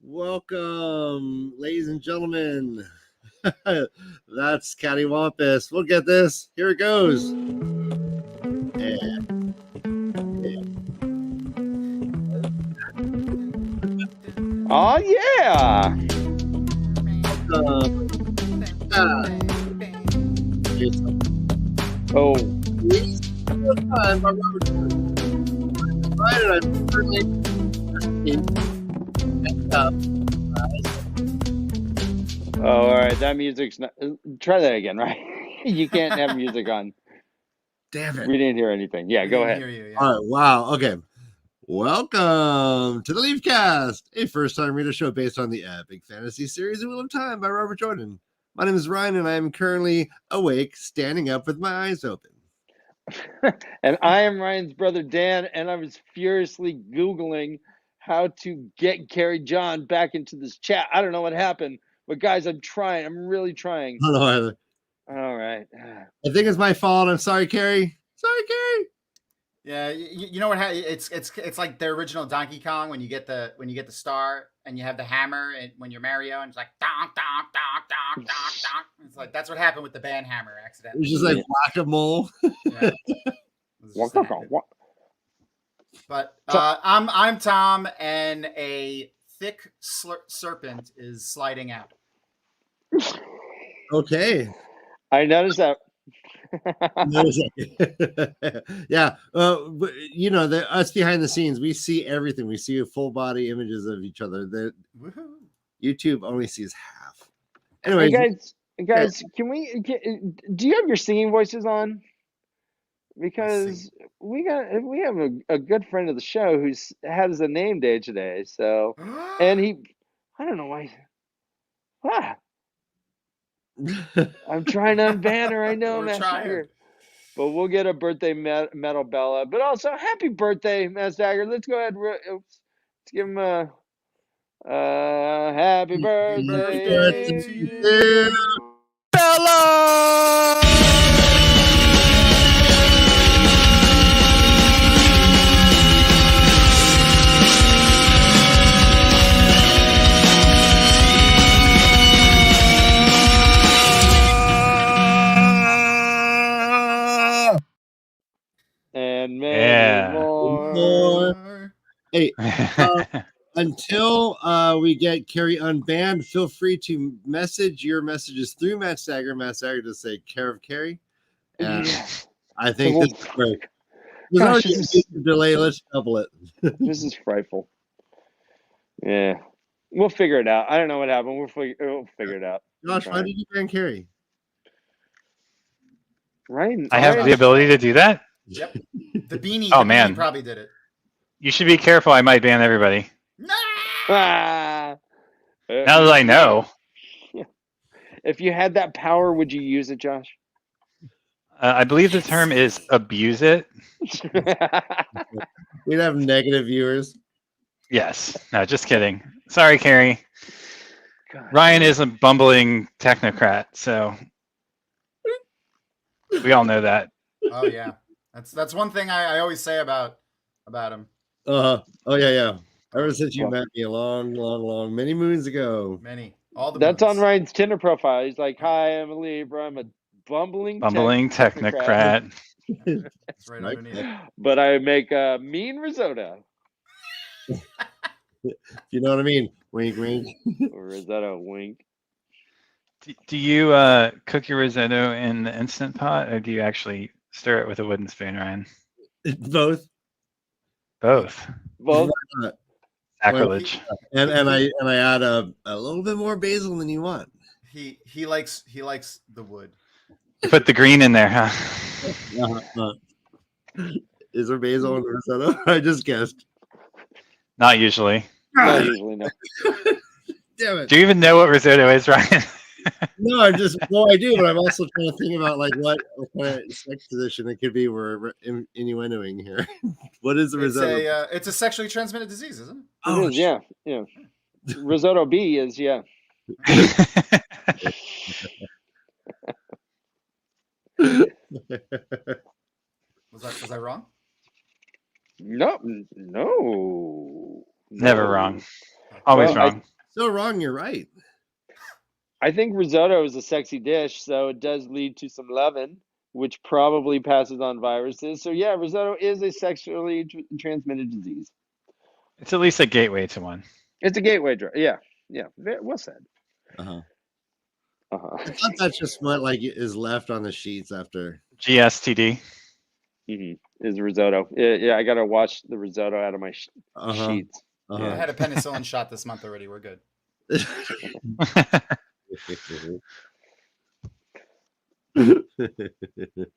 Welcome, ladies and gentlemen. That's Cattywampus. We'll get this. Here it goes. Oh yeah. Oh. Oh, all right. That music's not. Try that again, right? You can't have music on. Damn it. We didn't hear anything. Yeah, go ahead. Yeah. All right. Wow. Okay. Welcome to the LeafCast, a first-time reader show based on the epic fantasy series The Wheel of Time by Robert Jordan. My name is Ryan, and I am currently awake, standing up with my eyes open. And I am Ryan's brother Dan, and I was furiously Googling how to get Karri John back into this chat. I don't know what happened, but guys, I'm trying. I'm really trying. I don't know either. All right. I think it's my fault. I'm sorry, Karri. Sorry, Karri. Yeah, you know what? It's like the original Donkey Kong when you get the star and you have the hammer and when you're Mario and it's like donk donk donk donk donk donk. It's like that's what happened with the band hammer accidentally. It's just like whack-a-mole. Yeah. But I'm Tom, and a thick serpent is sliding out. Okay. I noticed that. Yeah, but, you know, us behind the scenes, we see everything. We see full body images of each other. That YouTube only sees half. Anyway, hey guys, do you have your singing voices on? Because we have a good friend of the show who's has a name day today. So, and I don't know why. I'm trying to unban her. I know, MaTsDaGger. But we'll get a birthday metal Bella. But also, happy birthday, MaTsDaGger. Let's go ahead. Let's give him a happy birthday to you, Bella. And many more. Hey, until we get Karri unbanned, feel free to message your messages through MaTsDaGger. MaTsDaGger to say care of Karri. And I think this is great. Gosh, delay. Let's double it. This is frightful. Yeah, we'll figure it out. I don't know what happened. We'll figure it out. Josh, why did you ban Karri? Right. I have the ability to do that. Yep. The beanie. Oh, the man. Beanie probably did it. You should be careful. I might ban everybody. No! Now that I know. If you had that power, would you use it, Josh? I believe the term is abuse it. We'd have negative viewers. Yes. No, just kidding. Sorry, Karri. Ryan is a bumbling technocrat, so we all know that. Oh yeah, that's one thing I always say about him. Oh yeah. Ever since you met me a long, many moons ago. All the that's moons. on Ryan's Tinder profile. He's like, "Hi, I'm a Libra. I'm a bumbling technocrat." That's right underneath. But I make a mean risotto. You know what I mean? Wink, wink. Risotto, wink. Do you cook your risotto in the Instant Pot, or do you actually stir it with a wooden spoon, Ryan? Both. Sacrilege. And I add a little bit more basil than you want. He likes the wood. Put the green in there, huh? Is there basil in the risotto? I just guessed. Not usually. Not usually, no. Damn it. Do you even know what risotto is, Ryan? No, I do, but I'm also trying to think about like what kind of sex position it could be. We're innuendoing here. What is the risotto? It's a sexually transmitted disease, isn't it? Oh, yeah. Risotto B is Was I wrong? No. Never wrong. Always wrong. So wrong, you're right. I think risotto is a sexy dish, so it does lead to some loving, which probably passes on viruses. So yeah, risotto is a sexually transmitted disease. It's at least a gateway to one. It's a gateway drug. Yeah, yeah. Well said. Uh-huh. Uh-huh. I thought that's just what like is left on the sheets after. GSTD. Is risotto. Yeah, I gotta wash the risotto out of my sheets. I had a penicillin shot this month already. We're good.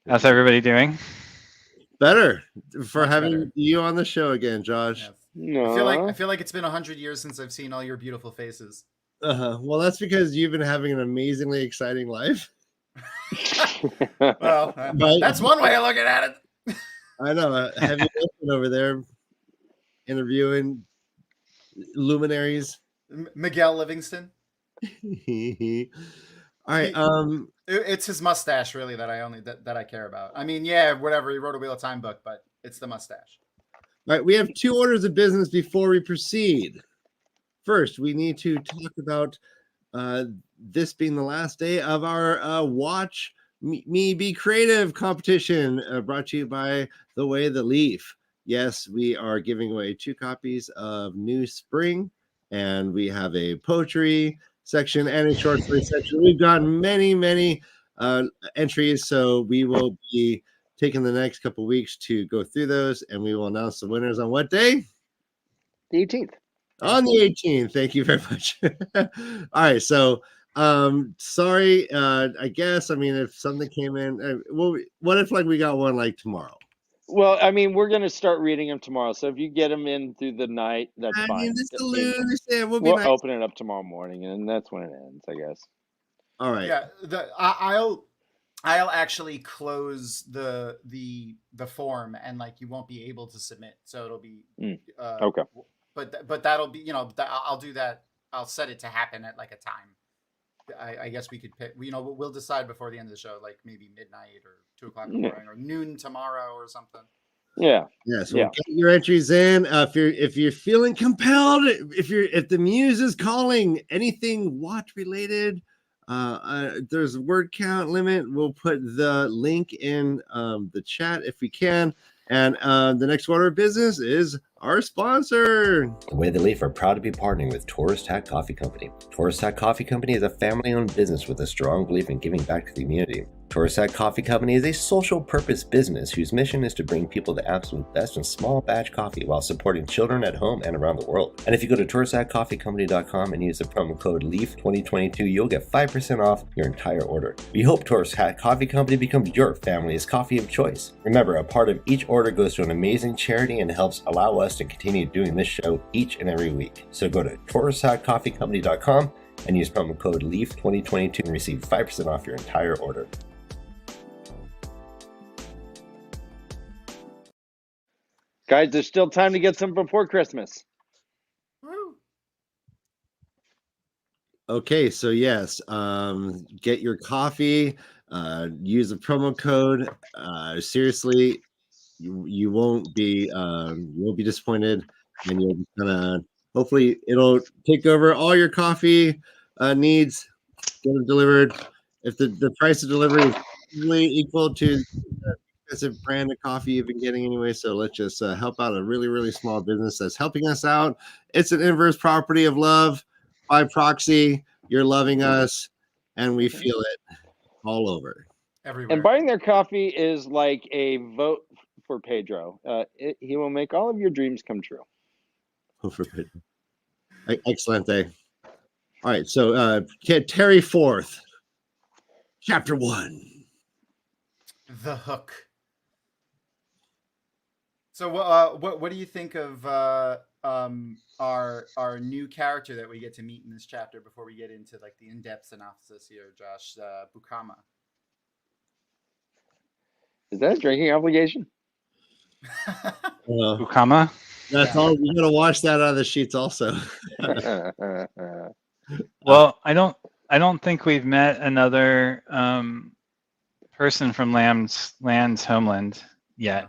How's everybody doing? Better for Much having better. you on the show again, Josh. Yeah. No. I feel like it's been 100 years since I've seen all your beautiful faces. Well, that's because you've been having an amazingly exciting life. Well, that's one way of looking at it. I know. Heavy lifting over there, interviewing luminaries. Miguel Livingston. All right. It's his mustache really that I care about. I mean, yeah, whatever. He wrote a Wheel of Time book, but it's the mustache. All right. We have 2 orders of business before we proceed. First, we need to talk about this being the last day of our Watch Me Be Creative competition brought to you by The Way the Leaf. Yes, we are giving away 2 copies of New Spring, and we have a poetry section and a short story section. We've gotten many entries, so we will be taking the next couple weeks to go through those, and we will announce the winners on what day? The 18th. On the 18th. Thank you very much. All right, so sorry, I guess, I mean, if something came in, well, what if like we got one like tomorrow? Well, I mean, we're gonna start reading them tomorrow. So if you get them in through the night, that's I fine. mean, this I mean, is we'll we'll nice. open it up tomorrow morning, and that's when it ends, I guess. All right. Yeah, I'll actually close the form, and like you won't be able to submit, so it'll be Okay. But that'll be, I'll do that. I'll set it to happen at like a time. I guess we could pick. We'll decide before the end of the show, like maybe midnight or 2 o'clock in the morning or noon tomorrow or something. Yeah. Yeah. So we'll get your entries in. If you're feeling compelled, if the muse is calling, anything watch related, there's a word count limit. We'll put the link in the chat if we can. And the next order of business is our sponsor. The Way the Leaf are proud to be partnering with Tourist Hat Coffee Company. Tourist Hat Coffee Company is a family-owned business with a strong belief in giving back to the community. Tourist Hat Coffee Company is a social purpose business whose mission is to bring people the absolute best in small batch coffee while supporting children at home and around the world. And if you go to touristhatcoffeecompany.com and use the promo code LEAF2022, you'll get 5% off your entire order. We hope Tourist Hat Coffee Company becomes your family's coffee of choice. Remember, a part of each order goes to an amazing charity and helps allow us to continue doing this show each and every week. So go to touristhatcoffeecompany.com and use promo code LEAF2022 and receive 5% off your entire order. Guys, there's still time to get some before Christmas. Woo. Okay, so yes, get your coffee, use the promo code. Seriously, you won't be disappointed, and you'll be hopefully it'll take over all your coffee needs. Get them delivered. If the price of delivery is really equal to the expensive brand of coffee you've been getting anyway, so let's just help out a really small business that's helping us out. It's an inverse property of love. By proxy, you're loving us, and we feel it all over. Everywhere. And buying their coffee is like a vote for Pedro. He will make all of your dreams come true. Excellent day. All right, so Terry Forth, Chapter 1. The Hook. So what do you think of our new character that we get to meet in this chapter before we get into like the in-depth synopsis here, Josh? Bukama. Is that a drinking obligation? Bukama? That's all. You gotta watch that out of the sheets also. Well, I don't think we've met another person from Land's homeland yet.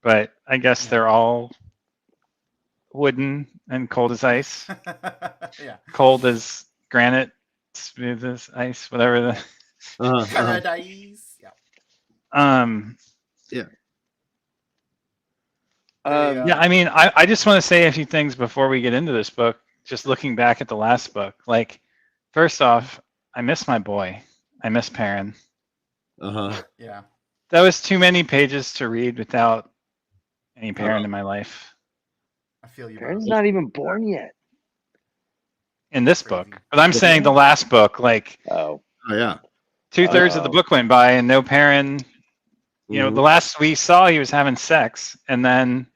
But I guess they're all wooden and cold as ice. Yeah. Cold as granite, smooth as ice, whatever the. Paradise. Yeah. Yeah. Yeah, I mean, I just want to say a few things before we get into this book. Just looking back at the last book, like, first off, I miss my boy. I miss Perrin. Yeah. That was too many pages to read without any Perrin in my life. I feel you. Perrin's not even born yet. In this Crazy. book, but I'm saying the last book, like, Oh yeah. 2/3 of the book went by and no Perrin. You know, the last we saw, he was having sex, and then,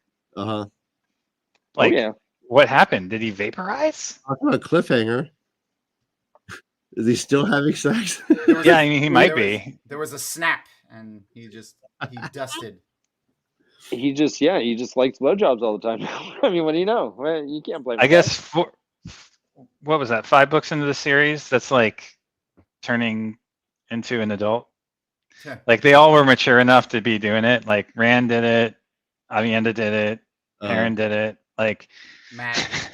like, what happened? Did he vaporize? Talking about a cliffhanger. Is he still having sex? Yeah, I mean, he might be. There was a snap, and he dusted. He just likes blowjobs all the time. I mean, what do you know? Well, you can't blame him. I guess what was that? 5 books into the series, that's like turning into an adult. Like, they all were mature enough to be doing it. Like, Rand did it, Avienda did it, Perrin did it. Like, Matt.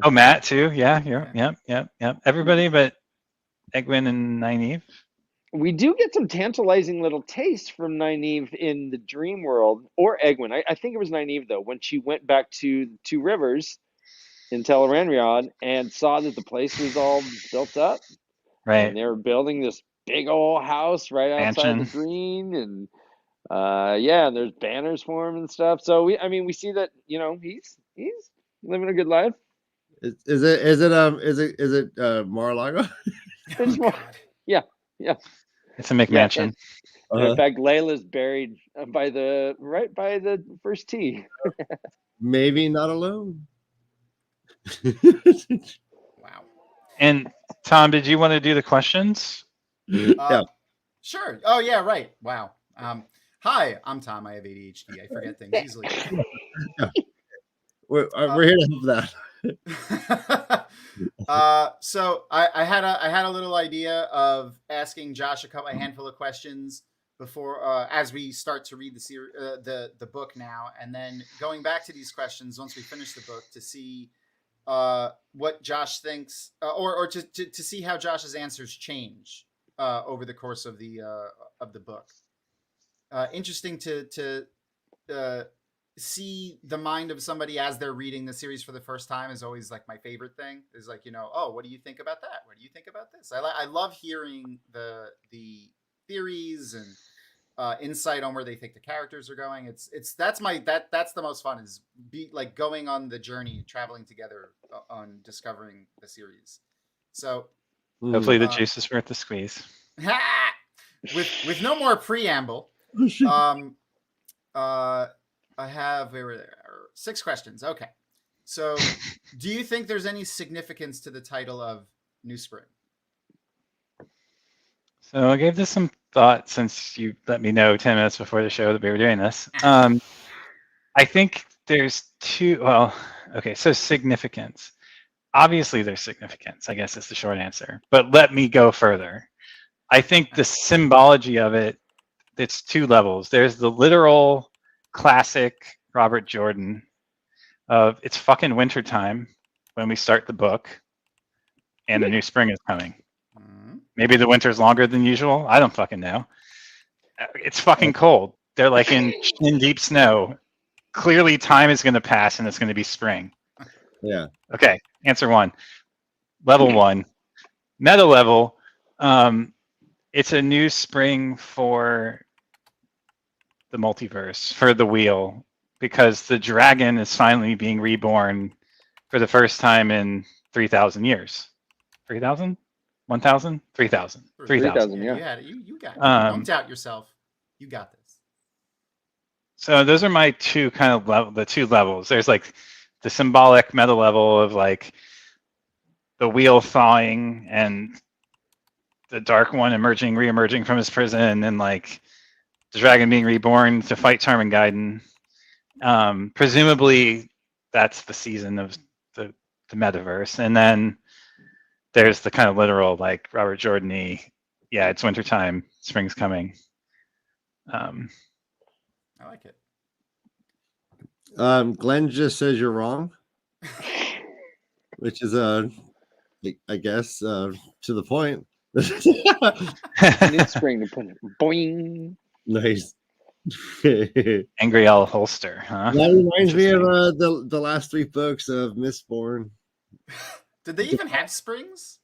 Oh, Matt too. Yeah. Yep. Everybody but Egwene and Nynaeve. We do get some tantalizing little tastes from Nynaeve in the dream world, or Egwene. I think it was Nynaeve, though, when she went back to Two Rivers in Tel'aran'rhiod and saw that the place was all built up. Right. And they were building this big old house right outside the green, and and there's banners for him and stuff. So we see that, you know, he's living a good life. Is it Mar-a-Lago? It's yeah. It's a McMansion. In fact, Layla's buried by the first tee. Maybe not alone. Wow. And Tom, did you want to do the questions? Yeah. Sure. Oh yeah, right. Wow. Hi, I'm Tom. I have ADHD. I forget things easily. We're here to help that. So I had a little idea of asking Josh a handful of questions before as we start to read the book now, and then going back to these questions once we finish the book to see what Josh thinks, or to see how Josh's answers change over the course of the book. Interesting to see the mind of somebody as they're reading the series for the first time is always like my favorite thing. Is like, you know, oh, what do you think about that? What do you think about this? I love hearing the theories and insight on where they think the characters are going. That's the most fun, is be like going on the journey, traveling together on discovering the series. So hopefully the juice is worth the squeeze. With no more preamble, I have 6 questions. Okay. So do you think there's any significance to the title of New Spring? So I gave this some thought since you let me know 10 minutes before the show that we were doing this. I think there's so significance. Obviously there's significance, I guess is the short answer. But let me go further. I think the symbology of it's 2 levels. There's the literal classic Robert Jordan of it's fucking wintertime when we start the book and the new spring is coming. Maybe the winter's longer than usual. I don't fucking know. It's fucking cold. They're like in deep snow. Clearly time is going to pass and it's going to be spring. Yeah. Okay. Answer 1. Level 1. Meta level. It's a new spring for the multiverse, for the wheel, because the dragon is finally being reborn for the first time in 3,000 years. 3,000? 1,000? 3,000. 3,000. Yeah. You got it. Don't doubt yourself. You got this. So those are my 2 kind of the 2 levels. There's like the symbolic meta level of like the wheel thawing and the Dark One re-emerging from his prison, and like the dragon being reborn to fight Tarmangaiden. Presumably that's the season of the metaverse. And then there's the kind of literal, like Robert Jordan-y, yeah, it's wintertime, spring's coming. I like it. Glenn just says you're wrong, which is I guess to the point. I need spring to put it. Boing. Nice. Angry Owl Holster, huh? That reminds me of Interesting. the last 3 books of Mistborn. Did they even have springs?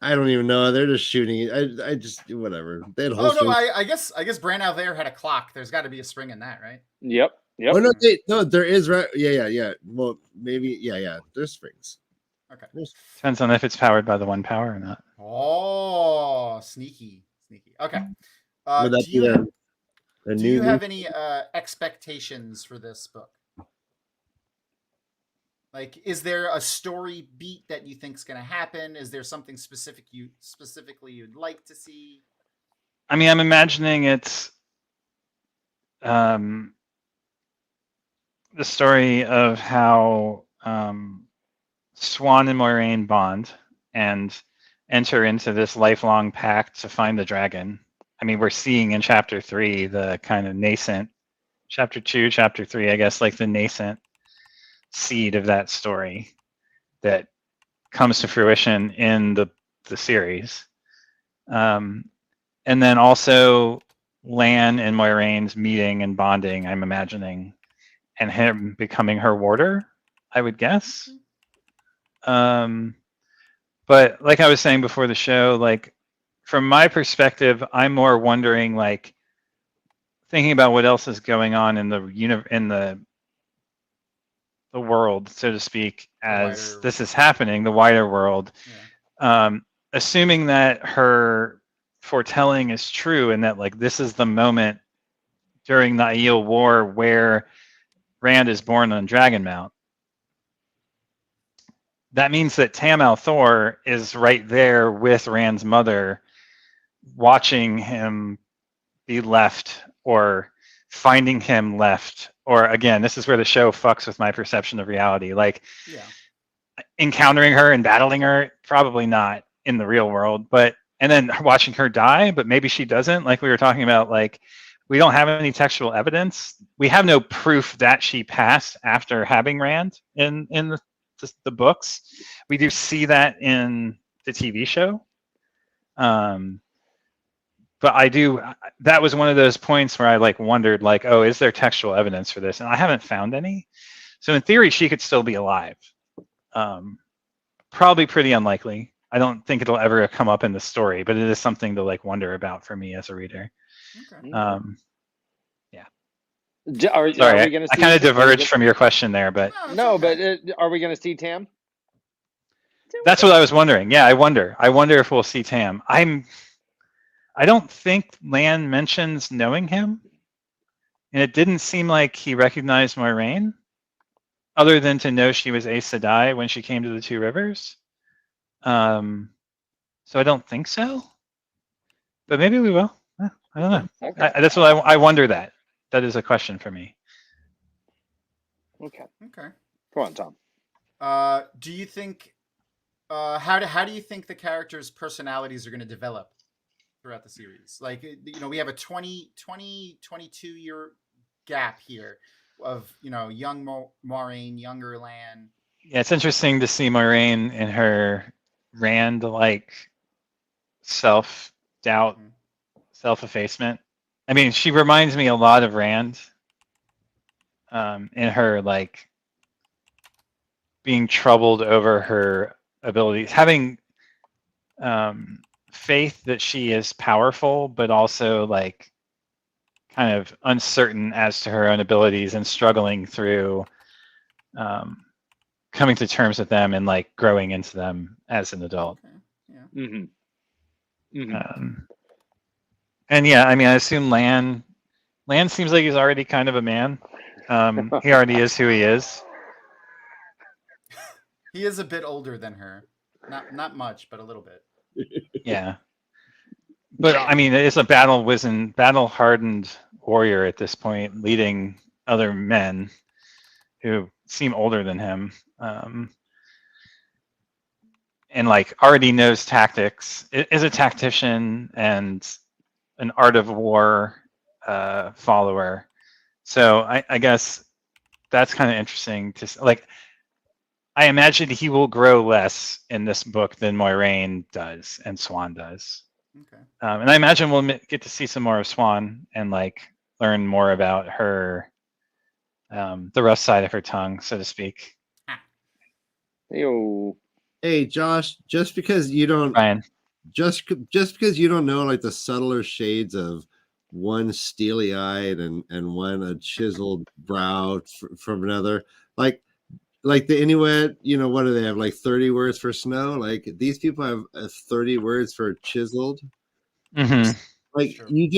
I don't even know. They're just shooting. I just whatever. They had Oh holsters. no, I guess Branagh there had a clock. There's got to be a spring in that, right? Yep. Oh no, there is. Yeah. Well, maybe. Yeah. There's springs. Okay. Depends on if it's powered by the one power or not. Oh, sneaky. Okay. Would that Do be you have any expectations for this book? Like, is there a story beat that you think is going to happen? Is there something specifically you'd like to see? I mean, I'm imagining it's the story of how Swan and Moiraine bond and enter into this lifelong pact to find the dragon. I mean, we're seeing in chapter 3 the kind of nascent, chapter 2, chapter 3, I guess, like the nascent seed of that story that comes to fruition in the series. And then also Lan and Moiraine's meeting and bonding, I'm imagining, and him becoming her warder, I would guess. But like I was saying before the show, like from my perspective, I'm more wondering, like thinking about what else is going on in the world, so to speak, as this is happening, the wider world. Yeah. Assuming that her foretelling is true and that like this is the moment during the Aiel War where Rand is born on Dragonmount. That means that Tam Al'Thor is right there with Rand's mother, watching him be left or finding him left. Or again, this is where the show fucks with my perception of reality. Like encountering her and battling her, probably not in the real world, but and then watching her die, but maybe she doesn't. Like we were talking about, like we don't have any textual evidence. We have no proof that she passed after having Rand in the books. We do see that in the TV show. But that was one of those points where I like wondered, like, oh, is there textual evidence for this? And I haven't found any. So in theory, she could still be alive. Probably pretty unlikely. I don't think it'll ever come up in the story, but it is something to like wonder about for me as a reader. Okay. Sorry, I kind of diverged from your question there, but no, but are we going to see Tam? That's what I was wondering. Yeah, I wonder if we'll see Tam. I don't think Lan mentions knowing him, and it didn't seem like he recognized Moiraine, other than to know she was Aes Sedai when she came to the Two Rivers. So I don't think so, but maybe we will. I don't know. Okay. That's what I wonder. That is a question for me. Okay. Come on, Tom. Do you think? How do you think the characters' personalities are going to develop throughout the series? Like, we have a 22 year gap here of, young Moiraine, younger Lan. Yeah, it's interesting to see Moiraine in her Rand-like self-doubt, self-effacement. I mean, she reminds me a lot of Rand in her, like, being troubled over her abilities, having faith that she is powerful, but also, like, kind of uncertain as to her own abilities and struggling through coming to terms with them and, like, growing into them as an adult. Okay. Yeah. And yeah, I mean, I assume Lan seems like he's already kind of a man. He already is who he is. He is a bit older than her. Not much, but a little bit. Yeah. But I mean, it's a battle-hardened warrior at this point, leading other men who seem older than him. And like already knows tactics, is a tactician and an art of war follower. So I guess that's kind of interesting like. I imagine he will grow less in this book than Moiraine does and Swan does. Okay. And I imagine we'll get to see some more of Swan and like learn more about her, the rough side of her tongue, so to speak. Yo. Hey, Josh, just because you don't, Ryan. just because you don't know like the subtler shades of one steely-eyed and one a chiseled brow from another, like the Inuit, what do they have? Like 30 words for snow? Like these people have 30 words for chiseled. Mm-hmm. Like Sure. you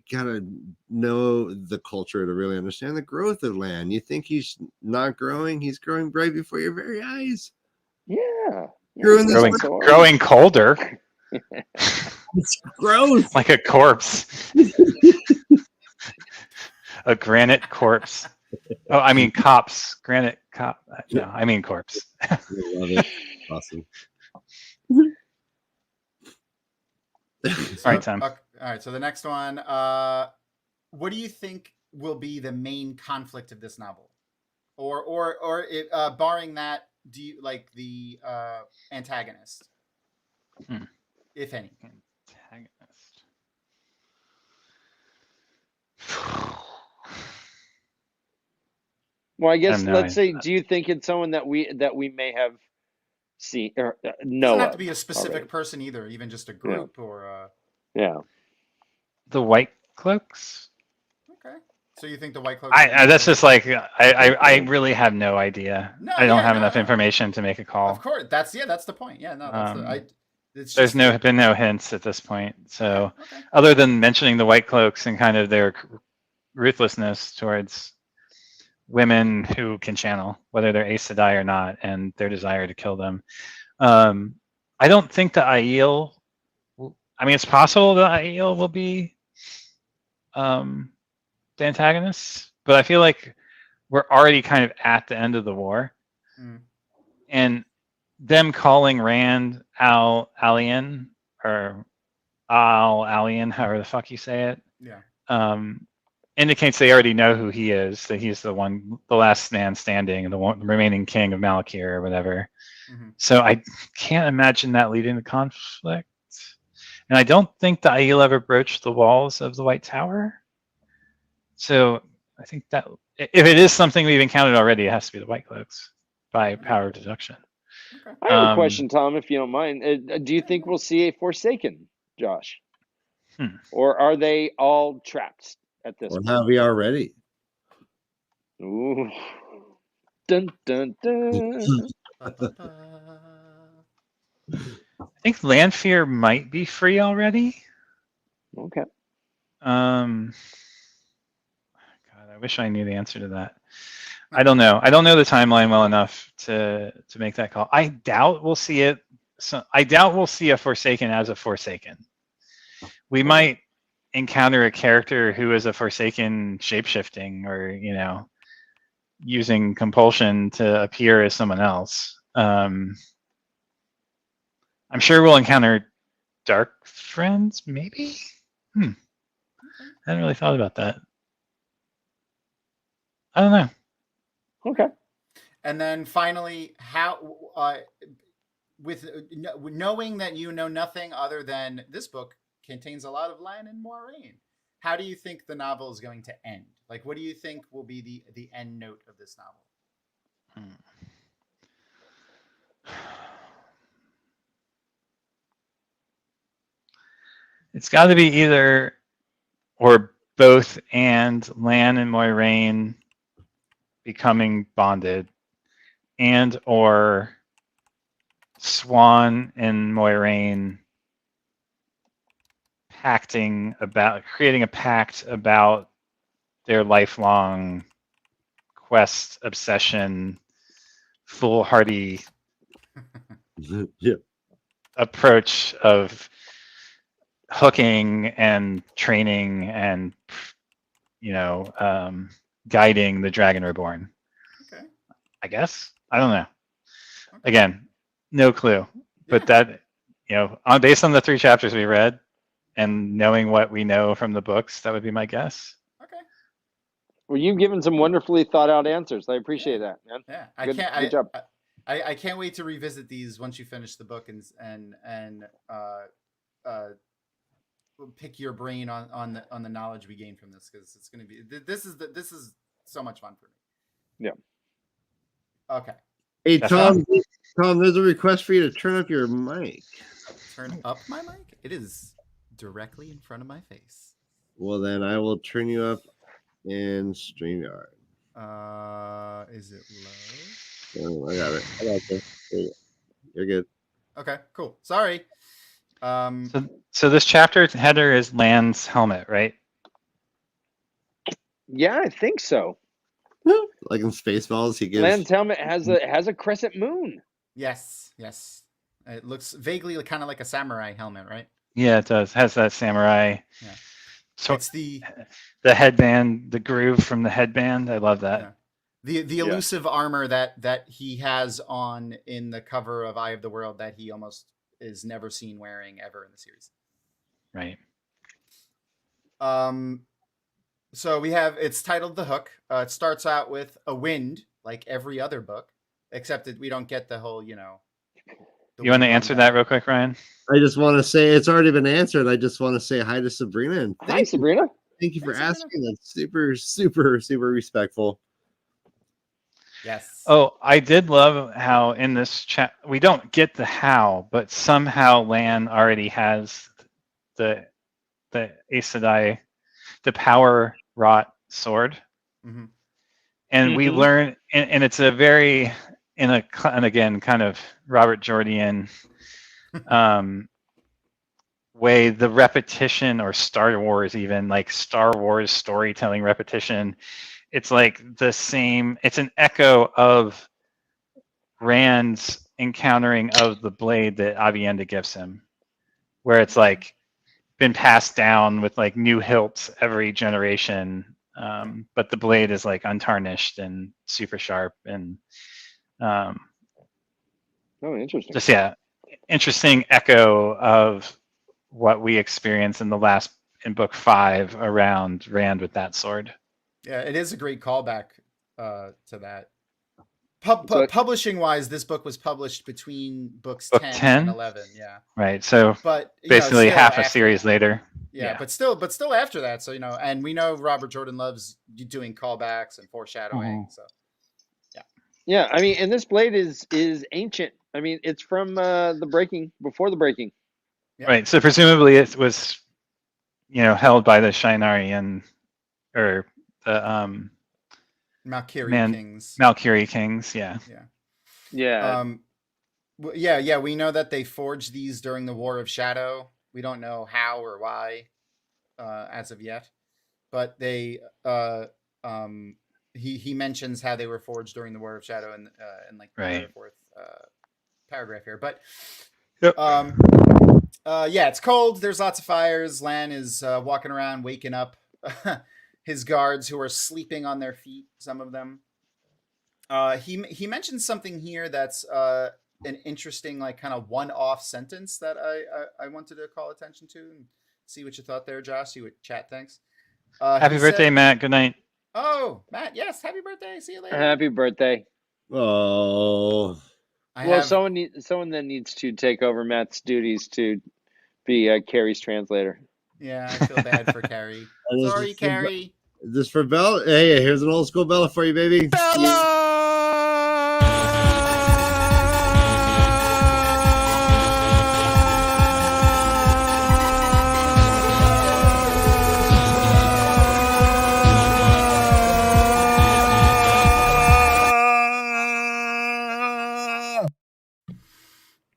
gotta know the culture to really understand the growth of land. You think he's not growing? He's growing right before your very eyes. Yeah. Growing colder. It's gross. Like a corpse. A granite corpse. Oh, I mean cops. Granite cop. No, I mean corpse. I love it. Awesome. So, All right, Tom. All right. So the next one. What do you think will be the main conflict of this novel, or barring that, do you like the antagonist, if any? Antagonist. Well, I guess let's say, idea. do you think it's someone that we may have seen or know? Doesn't have to of be a specific already? person either, even just a group or. Yeah. The White Cloaks. Okay. So you think the White Cloak? That's just like I really have no idea. No, I don't yeah, have no, enough no. information to make a call. Of course, that's the point. Yeah, no, that's it's There's just been no hints at this point. So Okay. other than mentioning the White Cloaks and kind of their ruthlessness towards women who can channel, whether they're Aes Sedai or not, and their desire to kill them. I don't think the Aiel. I mean, it's possible the Aiel will be the antagonists, but I feel like we're already kind of at the end of the war, and them calling Rand Al-Alien or Al-Alien, however the fuck you say it, indicates they already know who he is, that he's the last man standing, the remaining king of Malakir or whatever. So I can't imagine that leading to conflict. And I don't think the Aiel ever broached the walls of the White Tower. So I think that if it is something we've encountered already, it has to be the White Cloaks by power of deduction. Okay. I have a question, Tom, if you don't mind. Do you think we'll see a Forsaken, Josh? Or are they all trapped at this point? Or have we already? Ooh. Dun, dun, dun. I think Lanfear might be free already. Okay. God, I wish I knew the answer to that. I don't know. I don't know the timeline well enough to make that call. I doubt we'll see it. So I doubt we'll see a Forsaken as a Forsaken. We might encounter a character who is a Forsaken shapeshifting, or using compulsion to appear as someone else. I'm sure we'll encounter dark friends, maybe. I hadn't really thought about that. I don't know. Okay. And then finally, how with knowing that you know nothing other than this book contains a lot of Lan and Moiraine, how do you think the novel is going to end? Like, what do you think will be the end note of this novel? It's got to be either or both, and Lan and Moiraine becoming bonded, and or Swan and Moiraine creating a pact about their lifelong quest, obsession, foolhardy approach of hooking and training and guiding the Dragon Reborn. Okay. I guess. I don't know. Okay. Again, no clue. But that, based on the 3 chapters we read and knowing what we know from the books, that would be my guess. Okay. Well, you've given some wonderfully thought out answers. I appreciate that, man. Yeah, Good job. I can't wait to revisit these once you finish the book and pick your brain on the knowledge we gain from this, because it's going to be this is so much fun for me. Yeah. Okay. Hey, That's Tom, there's a request for you to turn up your mic. Turn up my mic? It is directly in front of my face. Well, then I will turn you up in StreamYard. Is it low? Oh, I got it. You're good. Okay, cool. Sorry. So this chapter header is Lan's helmet, right? Yeah, I think so. Like in Spaceballs, he gives. Land's helmet has a crescent moon. Yes. It looks vaguely kind of like a samurai helmet, right? Yeah, it does. Has that samurai. Yeah. So It's the headband, the groove from the headband. I love that. Yeah. The elusive armor that he has on in the cover of Eye of the World that he almost is never seen wearing ever in the series. Right. So it's titled The Hook. It starts out with a wind, like every other book, except that we don't get the whole, You want to answer that real quick, Ryan? I just want to say it's already been answered. I just want to say hi to Sabrina. And Hi, Sabrina. Thank you for Sabrina. asking. That's super, super, super respectful. Yes. Oh, I did love how in this chat we don't get the how, but somehow Lan already has the Aes Sedai, the power wrought sword, Mm-hmm. and we learn, and it's a very and again kind of Robert Jordan way, the repetition, or Star Wars, even like Star Wars storytelling repetition. It's like the same. It's an echo of Rand's encountering of the blade that Aviendha gives him, where it's like been passed down with like new hilts every generation, but the blade is like untarnished and super sharp, and Oh, interesting. just interesting echo of what we experienced in book 5 around Rand with that sword. Yeah, it is a great callback to that. Publishing wise, this book was published between books Book 10 10? and 11. Yeah. Right. So But basically still half a after series that. later. Yeah, but still after that. So, and we know Robert Jordan loves doing callbacks and foreshadowing. So, Yeah, I mean, and this blade is ancient. I mean, it's from the breaking, before the breaking. yeah. Right. So presumably it was, held by the Shinarian, or the Malkiri Kings. Malkiri Kings. Yeah. Yeah. Yeah. We know that they forged these during the War of Shadow. We don't know how or why, as of yet, but they he mentions how they were forged during the War of Shadow in like the third or fourth paragraph here. But yeah, it's cold. There's lots of fires. Lan is walking around, waking up his guards who are sleeping on their feet. Some of them. He mentions something here that's an interesting, like, kind of one-off sentence that I wanted to call attention to and see what you thought there, Josh. See what chat thinks. Happy birthday, Matt. Good night. Oh, Matt, yes. Happy birthday. See you later. Happy birthday. Oh. Someone then needs to take over Matt's duties to be Carrie's translator. Yeah, I feel bad for Karri. Sorry, Karri. Is this for Bella? Hey, here's an old school Bella for you, baby. Bella!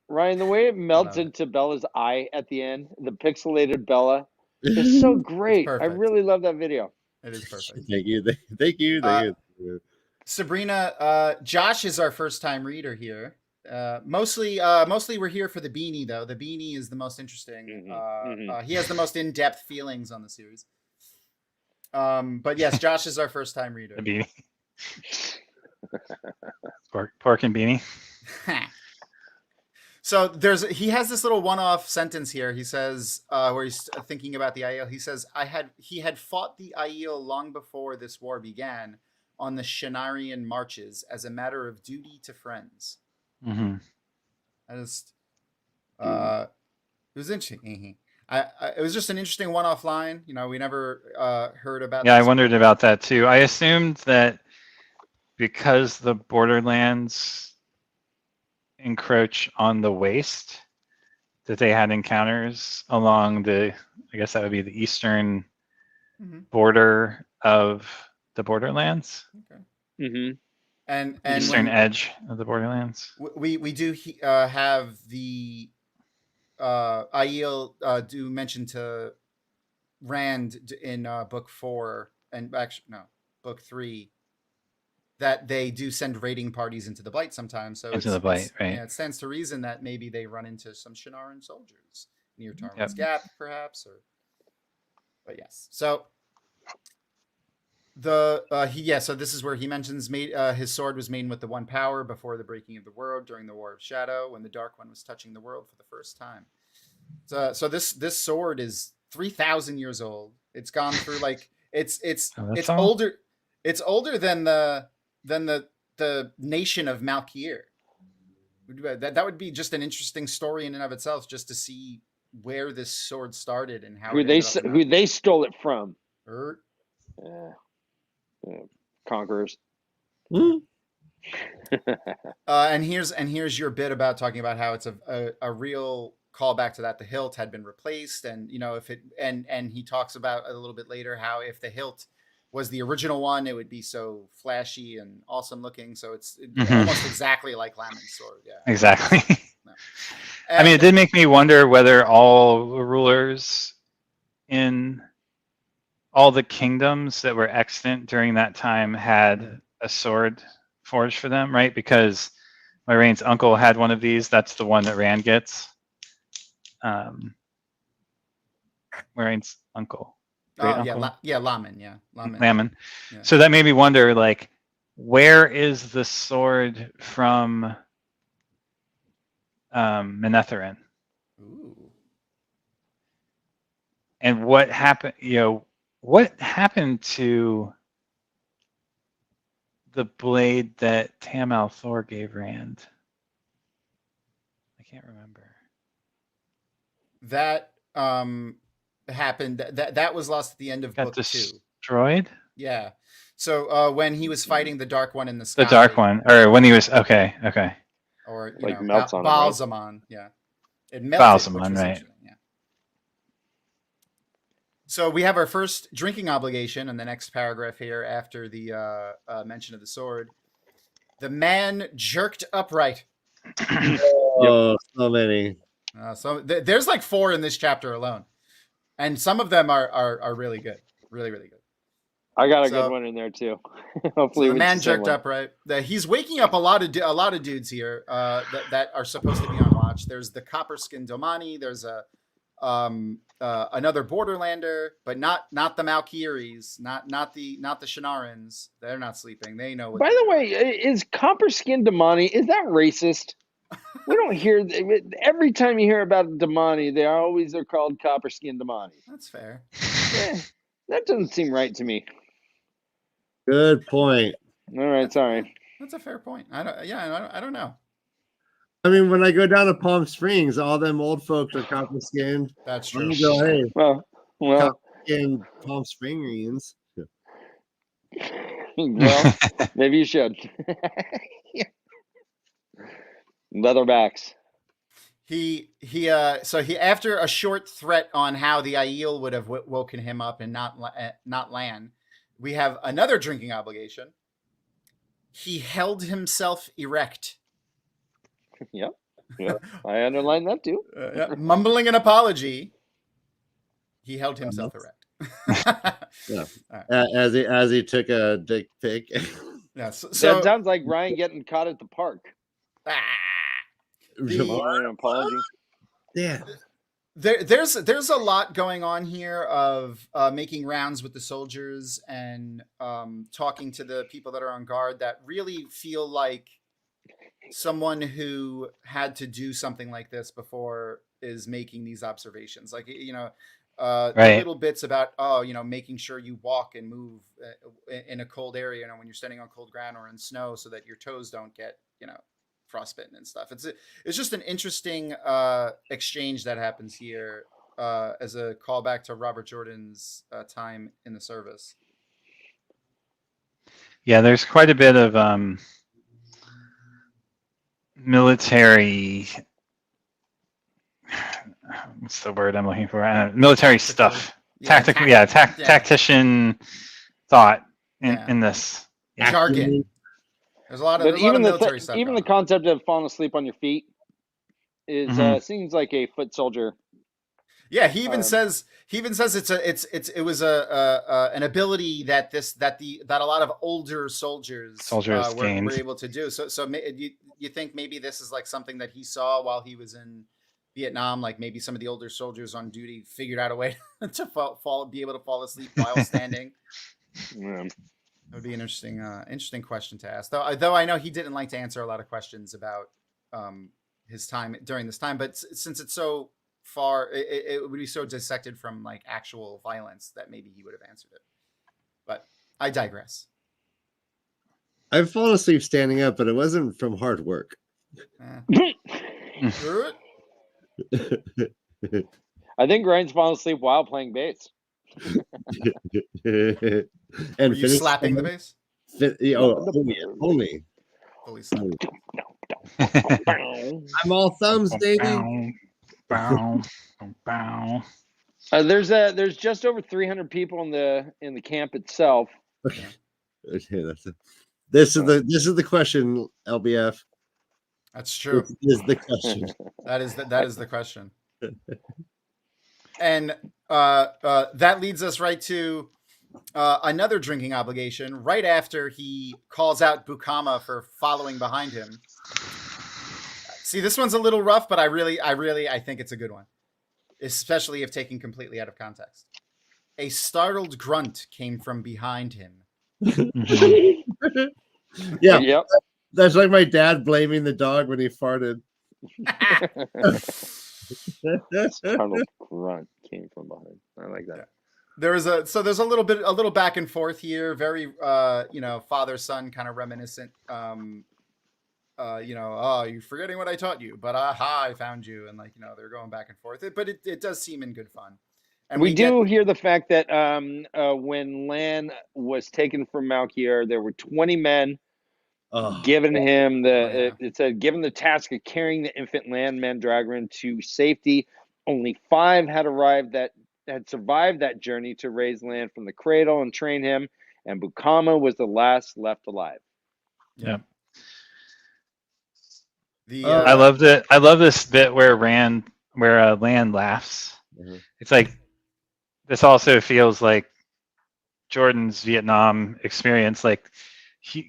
Ryan, the way it melts into Bella's eye at the end, the pixelated Bella, is so great. I really love that video. It is perfect. Thank you. Thank you. Sabrina, Josh is our first time reader here. Mostly we're here for the beanie, though. The beanie is the most interesting. He has the most in-depth feelings on the series. But yes, Josh is our first time reader. The beanie. Pork and beanie. So he has this little one-off sentence here. He says, where he's thinking about the Aiel. He says, he had fought the Aiel long before this war began on the Shanarian marches as a matter of duty to friends. Mm-hmm. It was interesting. It was just an interesting one-off line. You know, we never heard about. Yeah, I wondered about that too. I assumed that because the borderlands encroach on the waste, that they had encounters along the, I guess that would be the eastern border of the borderlands. Okay. Mm-hmm. And eastern edge of the borderlands. We do have the Aiel do mention to Rand in book 4 and actually no, book 3 that they do send raiding parties into the Blight sometimes. So into the Blight, right? Yeah, it stands to reason that maybe they run into some Shanaran soldiers near Tarman's Gap, perhaps. But yes, so so this is where he mentions his sword was made with the one power before the breaking of the world during the War of Shadow, when the Dark One was touching the world for the first time. So this sword is 3,000 years old. It's gone through like it's older. It's older than the nation of Malkier. That would be just an interesting story in and of itself, just to see where this sword started and how who they stole it from. Conquerors. And here's your bit about talking about how it's a real callback to that the hilt had been replaced, and you know if it and he talks about a little bit later how if the hilt was the original one, it would be so flashy and awesome looking. So it's almost exactly like Laman's sword. Yeah, exactly. No. I mean, it did make me wonder whether all rulers in all the kingdoms that were extant during that time had a sword forged for them, right? Because Moiraine's uncle had one of these. That's the one that Rand gets. Moiraine's uncle. Laman. Laman. Yeah. So that made me wonder, like, where is the sword from Manetheren? Ooh. And what happened? What happened to the blade that Tam Althor gave Rand? I can't remember. That happened. That was lost at the end of book 2. Destroyed? Yeah. So when he was fighting the Dark One in the sky. The Dark One, or when he was okay. Or like melts on Balsamon, yeah. It melted. Balsamon, right? Yeah. So we have our first drinking obligation in the next paragraph here after the mention of the sword. The man jerked upright. Oh, so many. So there's like 4 in this chapter alone, and some of them are really good, really good. I got a good one in there too. Hopefully, the man jerked upright. He's waking up a lot of dudes here that are supposed to be on watch. There's the Copperskin Domani. There's another Borderlander, but not the Malkiris, not the Shanarans. They're not sleeping. They know. By the way, is Copperskin Domani, is that racist? We don't hear every time you hear about Domani, they always are called Copperskin Domani. That's fair. Yeah, that doesn't seem right to me. Good point. All right, sorry. That's a fair point. I don't know. I mean, when I go down to Palm Springs, all them old folks are copper skinned. That's true. Go, hey, well, in Palm Springians. Well, maybe you should. Leatherbacks. He after a short threat on how the Aiel would have woken him up and not land, we have another drinking obligation. He held himself erect. Yep. I underlined that too. Mumbling an apology, he held himself erect. Yeah. Right. As he took a dick pic. Yeah. So that sounds like Ryan getting caught at the park. An apology. Yeah. There's a lot going on here of making rounds with the soldiers and talking to the people that are on guard that really feel like someone who had to do something like this before is making these observations. Like, the Right. little bits about, making sure you walk and move in a cold area, when you're standing on cold ground or in snow, so that your toes don't get, frostbitten and stuff. It's just an interesting exchange that happens here as a callback to Robert Jordan's time in the service. Yeah, there's quite a bit of military. What's the word I'm looking for? Military stuff. Tactical. Tactician thought in this. Yeah. Jargon. There's a lot of military stuff. Even the concept of falling asleep on your feet is seems like a foot soldier. Yeah, he even says it was an ability that a lot of older soldiers were able to do. So you think maybe this is like something that he saw while he was in Vietnam, like maybe some of the older soldiers on duty figured out a way to be able to fall asleep while standing. Yeah. That would be an interesting question to ask. Though I know he didn't like to answer a lot of questions about his time during this time, but since it's so far, it would be so dissected from like actual violence that maybe he would have answered it. But I digress. I've fallen asleep standing up, but it wasn't from hard work. I think Ryan's fallen asleep while playing bass. And were you slapping the bass? Only. Fully slapped. I'm all thumbs, baby. There's just over 300 people in the camp itself. Okay, this is the question, LBF. That's true. This is the question. That is the question. And that leads us right to another drinking obligation. Right after he calls out Bukama for following behind him. See, this one's a little rough, but I think it's a good one, especially if taken completely out of context. A startled grunt came from behind him. Yeah. Yep. That's like my dad blaming the dog when he farted. Startled grunt came from behind. I like that. There's a little back and forth here, very father son kind of reminiscent. You're forgetting what I taught you, but I found you, and they're going back and forth. But it does seem in good fun. And we do hear the fact that when Lan was taken from Malkier, there were 20 men given him it said given the task of carrying the infant Lan Mandragoran to safety. Only 5 had survived that journey to raise Lan from the cradle and train him, and Bukama was the last left alive. Yeah. I loved it. I love this bit where Lan laughs. Mm-hmm. It's like this also feels like Jordan's Vietnam experience, like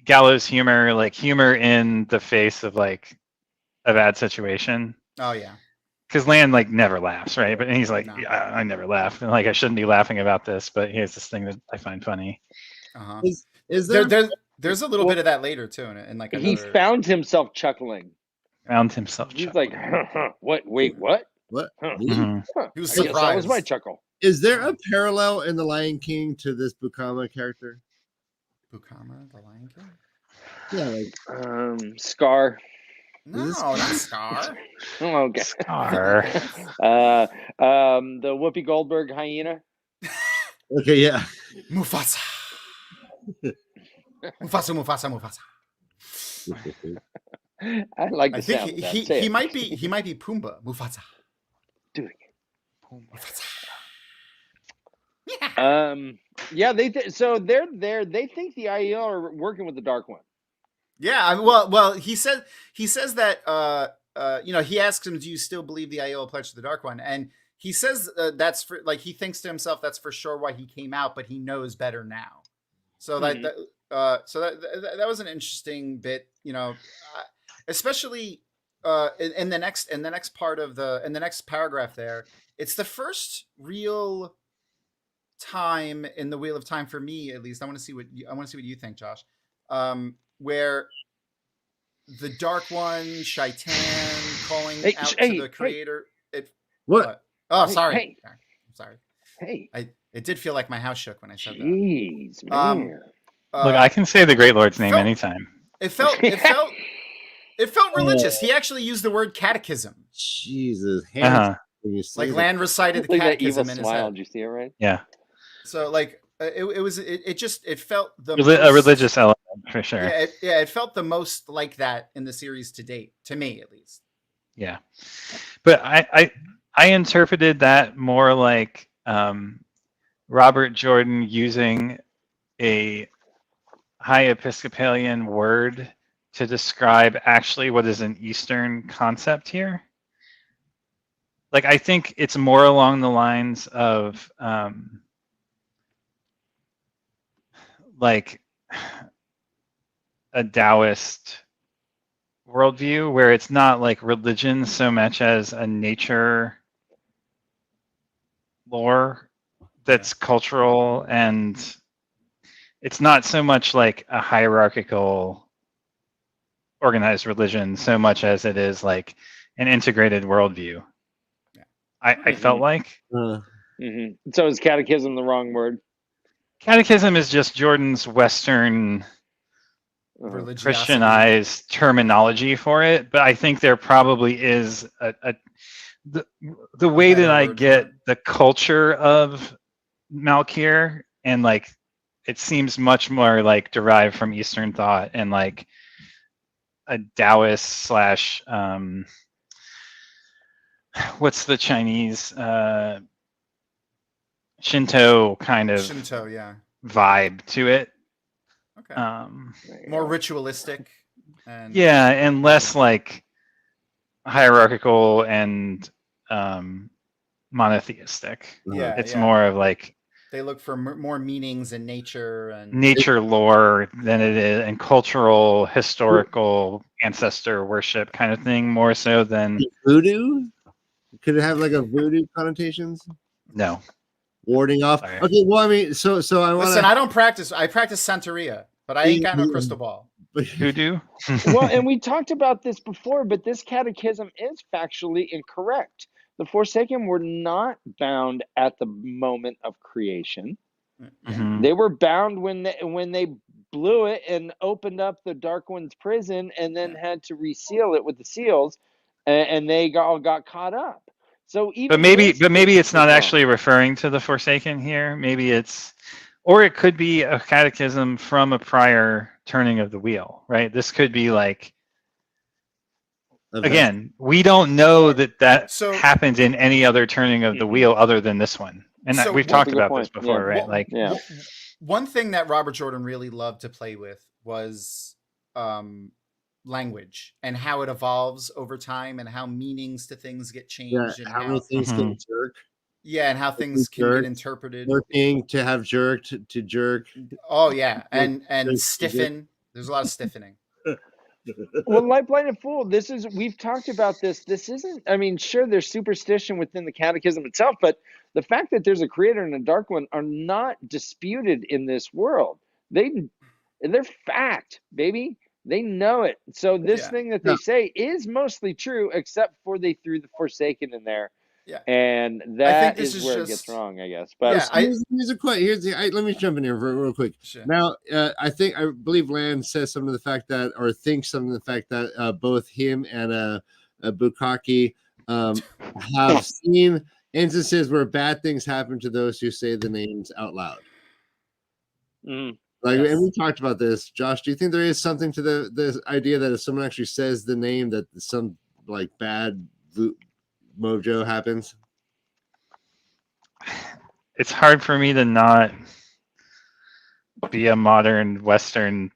gallows humor, like humor in the face of like a bad situation. Oh yeah. Because Lan never laughs, right? But he's like, I never laugh, and I shouldn't be laughing about this, but here's this thing that I find funny. Uh-huh. Is there's a little bit of that later too, and he found himself chuckling. He's like, what? Wait, what? What? Mm-hmm. He was surprised. That was my chuckle. Is there a parallel in The Lion King to this Bukama character? Bukama, the Lion King? Yeah, Scar. No, not Scar. Oh, okay. Scar. The Whoopi Goldberg hyena. Okay, yeah. Mufasa. Mufasa. I like the sound. I think he might be Pumbaa. Mufasa. Do it again. Mufasa. Yeah. They're there. They think the IEL are working with the Dark One. Yeah. Well. He says that. He asks him, "Do you still believe the IEL pledged to the Dark One?" And he says that's for he thinks to himself that's for sure why he came out, but he knows better now. So that was an interesting bit, especially in the next part of in the next paragraph there. It's the first real time in the Wheel of Time for me, at least. I want to see what you think, Josh. Where the Dark One, Shaitan calling Hey, out to hey, the creator. What? Oh, Hey, sorry. hey. I'm sorry. Hey, It did feel like my house shook when I said that. jeez, man. Look, I can say the Great Lord's name felt- anytime. It felt religious. He actually used the word catechism. Jesus. Uh-huh. When you say Like that. Land recited the Like that evil catechism in his smile. head. Did you see it right? Yeah, So like it felt the a religious element for sure. Yeah, it felt the most like that in the series to date, to me at least. Yeah, but I interpreted that more like Robert Jordan using a high Episcopalian word to describe actually what is an Eastern concept here. Like, I think it's more along the lines of like a Taoist worldview where it's not like religion so much as a nature lore that's cultural, and it's not so much like a hierarchical organized religion so much as it is like an integrated worldview. I felt like So is catechism the wrong word? catechism is just Jordan's Western Religiosity. Christianized terminology for it, but I think there probably is the way that I get the culture of Malkir, and like it seems much more like derived from Eastern thought and like a Taoist slash what's the Chinese Shinto kind of vibe to it. Okay. More ritualistic and and less like hierarchical and monotheistic. Yeah, it's more of like they look for more meanings in nature and nature lore than it is, and cultural, historical, ancestor worship kind of thing, more so than voodoo. Could it have like a voodoo connotations? No. Warding off. Sorry. Okay, well, I mean, so I want to. Listen, I don't practice. I practice Santeria, but I ain't got no crystal ball. Voodoo. Well, and we talked about this before, but this catechism is factually incorrect. The Forsaken were not bound at the moment of creation. Mm-hmm. They were bound when they blew it and opened up the Dark One's prison, and then had to reseal it with the seals, and they all got caught up. So even but maybe it's not actually referring to the Forsaken here. Maybe it's, or it could be a catechism from a prior turning of the wheel, right? This could be like, again, we don't know that happened in any other turning of the wheel other than this one. And we've talked about this before, right? One thing that Robert Jordan really loved to play with was language and how it evolves over time and how meanings to things get changed. Yeah, and how many things can jerk. Yeah, and how things can get interpreted. Jerking to have jerked to jerk. Oh yeah, and stiffen. There's a lot of stiffening. Well, Light Blinded Fool, we've talked about this. This isn't, I mean, sure, there's superstition within the catechism itself, but the fact that there's a creator and a dark one are not disputed in this world. They're fact, baby. They know it. So this thing that they say is mostly true, except for they threw the Forsaken in there. Yeah, and that is where it gets wrong, I guess. But here's a question. Let me jump in here real quick. Sure. Now, I believe Land says something to the fact that, or thinks something to the fact that both him and Bukaki have seen instances where bad things happen to those who say the names out loud. And we talked about this. Josh, do you think there is something to the idea that if someone actually says the name, that some like bad mojo happens? It's hard for me to not be a modern Western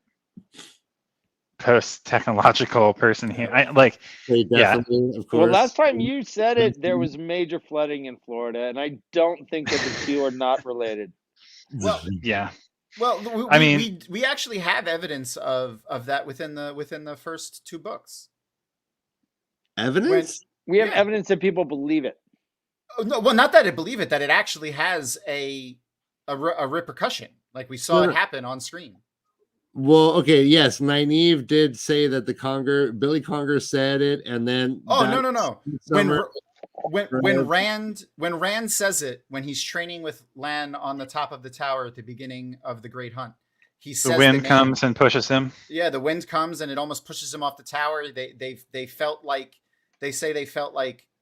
post-technological person here. Of course. Well, last time you said it, there was major flooding in Florida, and I don't think that the two are not related. Well, yeah. Well, we actually have evidence of that within the first two books. Evidence? We have evidence that people believe it. Oh, no, well, not that I believe it, that it actually has a repercussion. Like we saw it happen on screen. Well, okay, yes, Nynaeve did say that Billy Conger said it, and then Oh no. Summer, When Rand says it, when he's training with Lan on the top of the tower at the beginning of the Great Hunt, he says The wind name. comes and pushes him. Yeah, the wind comes and it almost pushes him off the tower. They felt like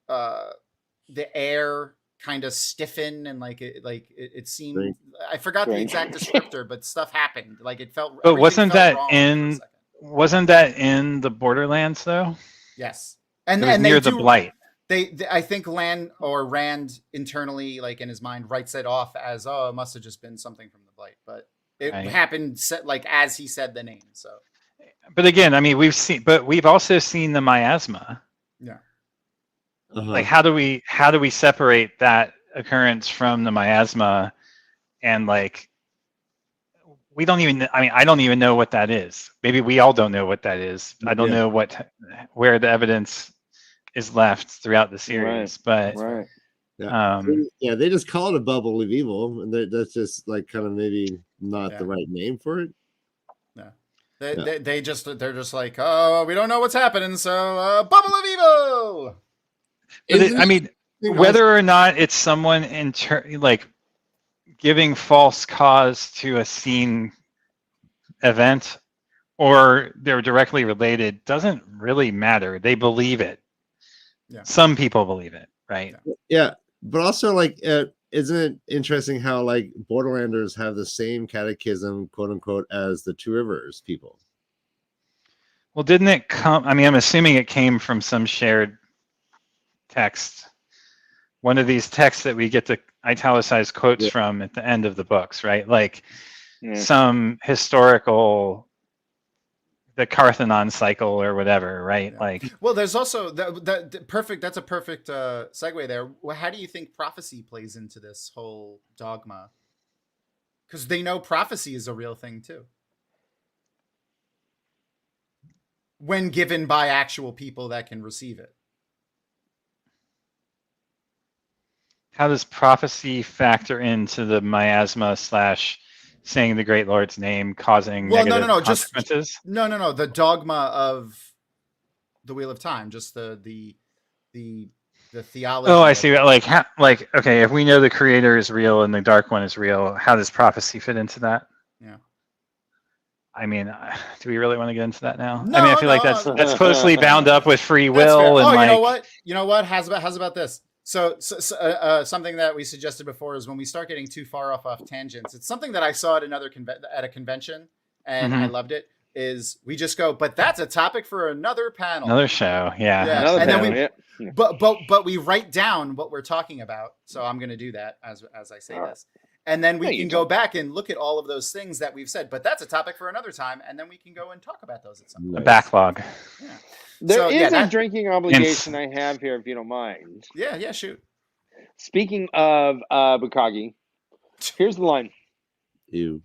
the air kind of stiffen and it seemed. Right. I forgot the exact descriptor, but stuff happened. Like it felt. But everything felt wrong for a second. wasn't that in the Borderlands though? Yes, It and was near the blight. I think Lan or Rand internally, like in his mind, writes it off as, oh, it must have just been something from the blight, but it happened like as he said the name. So, but again, I mean, we've also seen the miasma. Yeah. Like, how do we separate that occurrence from the miasma? And like, we don't even. I mean, I don't even know what that is. Maybe we all don't know what that is. I don't know where the evidence is left throughout the series, but they just call it a bubble of evil, and that's just like kind of maybe not the right name for it. They're just like, oh, we don't know what's happening, so bubble of evil. I mean, whether or not it's someone like giving false cause to a scene event, or they're directly related, doesn't really matter. They believe it. Yeah. Some people believe it, right? Yeah, but also like, isn't it interesting how like Borderlanders have the same catechism, quote unquote, as the Two Rivers people? Well, didn't it come? I mean, I'm assuming it came from some shared text. One of these texts that we get the italicized quotes from at the end of the books, right? Like some historical, the Carthanon cycle or whatever, right? Like, well, there's also that perfect. That's a perfect segue there. Well, how do you think prophecy plays into this whole dogma? Because they know prophecy is a real thing too, when given by actual people that can receive it. How does prophecy factor into the miasma / saying the Great Lord's name causing negative consequences? No. The dogma of the Wheel of Time, just the theology. Oh, I see. Okay, if we know the Creator is real and the Dark One is real, how does prophecy fit into that? Yeah. I mean, do we really want to get into that now? No, I mean, I feel like that's closely bound up with free will. And you know what? How's about this? So something that we suggested before is when we start getting too far off tangents. It's something that I saw at at a convention, and I loved it. Is we just go, but that's a topic for another panel, another show, but we write down what we're talking about. So I'm going to do that as I say this, and then we can go back and look at all of those things that we've said. But that's a topic for another time, and then we can go and talk about those at some point. A backlog. Yeah. There is a drinking obligation I have here, if you don't mind. Yeah, shoot. Speaking of Bukagi, here's the line. Ew.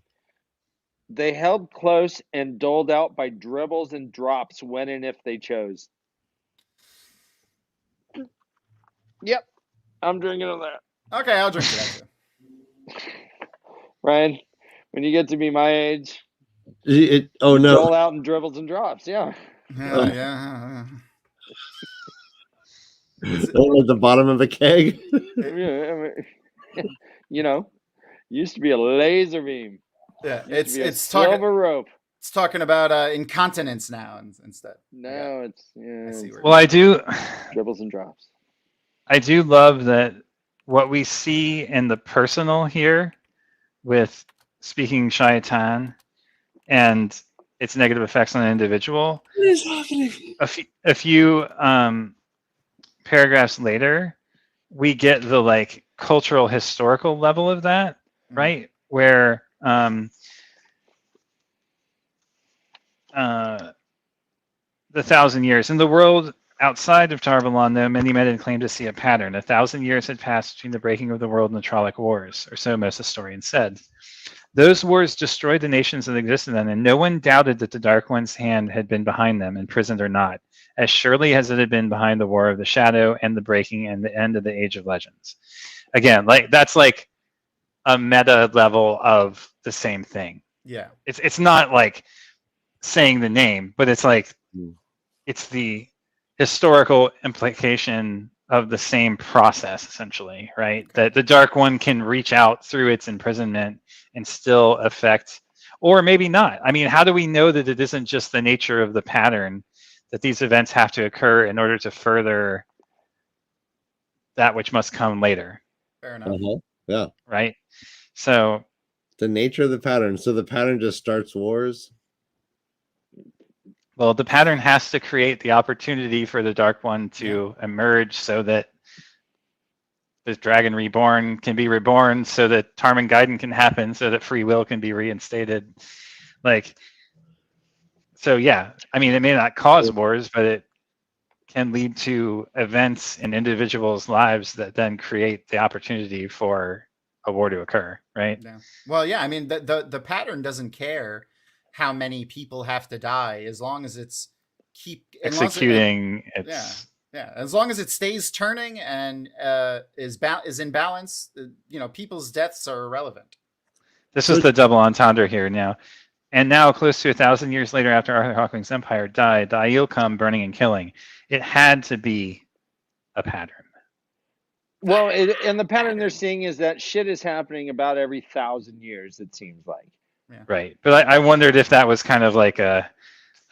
They held close and doled out by dribbles and drops when and if they chose. Yep, I'm drinking on that. Okay, I'll drink to that too. Ryan, when you get to be my age, no, dole out and dribbles and drops, yeah. Yeah. At the bottom of a keg. Used to be a laser beam. Yeah, it's silver talking rope. It's talking about incontinence now instead. No, I do dribbles and drops. I do love that what we see in the personal here with speaking Shaitan and its negative effects on an individual. What is happening? A few paragraphs later, we get the like cultural historical level of that, right? Where the 1,000 years in the world outside of Tarvalon, though many men had claimed to see a pattern. 1,000 years had passed between the breaking of the world and the Trolloc Wars, or so most historians said. Those wars destroyed the nations that existed then, and no one doubted that the Dark One's hand had been behind them, imprisoned or not, as surely as it had been behind the War of the Shadow and the breaking and the end of the Age of Legends. Again, like that's like a meta level of the same thing, Yeah. It's not like saying the name, but it's like it's the historical implication of the same process, essentially, right? Okay. That the Dark One can reach out through its imprisonment and still affect, or maybe not. I mean, how do we know that it isn't just the nature of the pattern that these events have to occur in order to further that which must come later? Fair enough. Yeah. Right? So The nature of the pattern. So the pattern just starts wars. well, the pattern has to create the opportunity for the Dark One to emerge so that this Dragon Reborn can be reborn, so that Tarman Gaiden can happen, so that free will can be reinstated. Like, so yeah, I mean, it may not cause wars, but it can lead to events in individuals' lives that then create the opportunity for a war to occur, right? Yeah. Well, yeah, I mean, the pattern doesn't care how many people have to die as long as it's executing its as long as it stays turning and is in balance, people's deaths are irrelevant. This is the double entendre here now. And now, close to 1,000 years later, after Arthur Hawkling's empire died, the Aiel come burning and killing. It had to be a pattern. Well, and the pattern they're seeing is that shit is happening about every 1,000 years, it seems like. Yeah. Right. But I wondered if that was kind of like a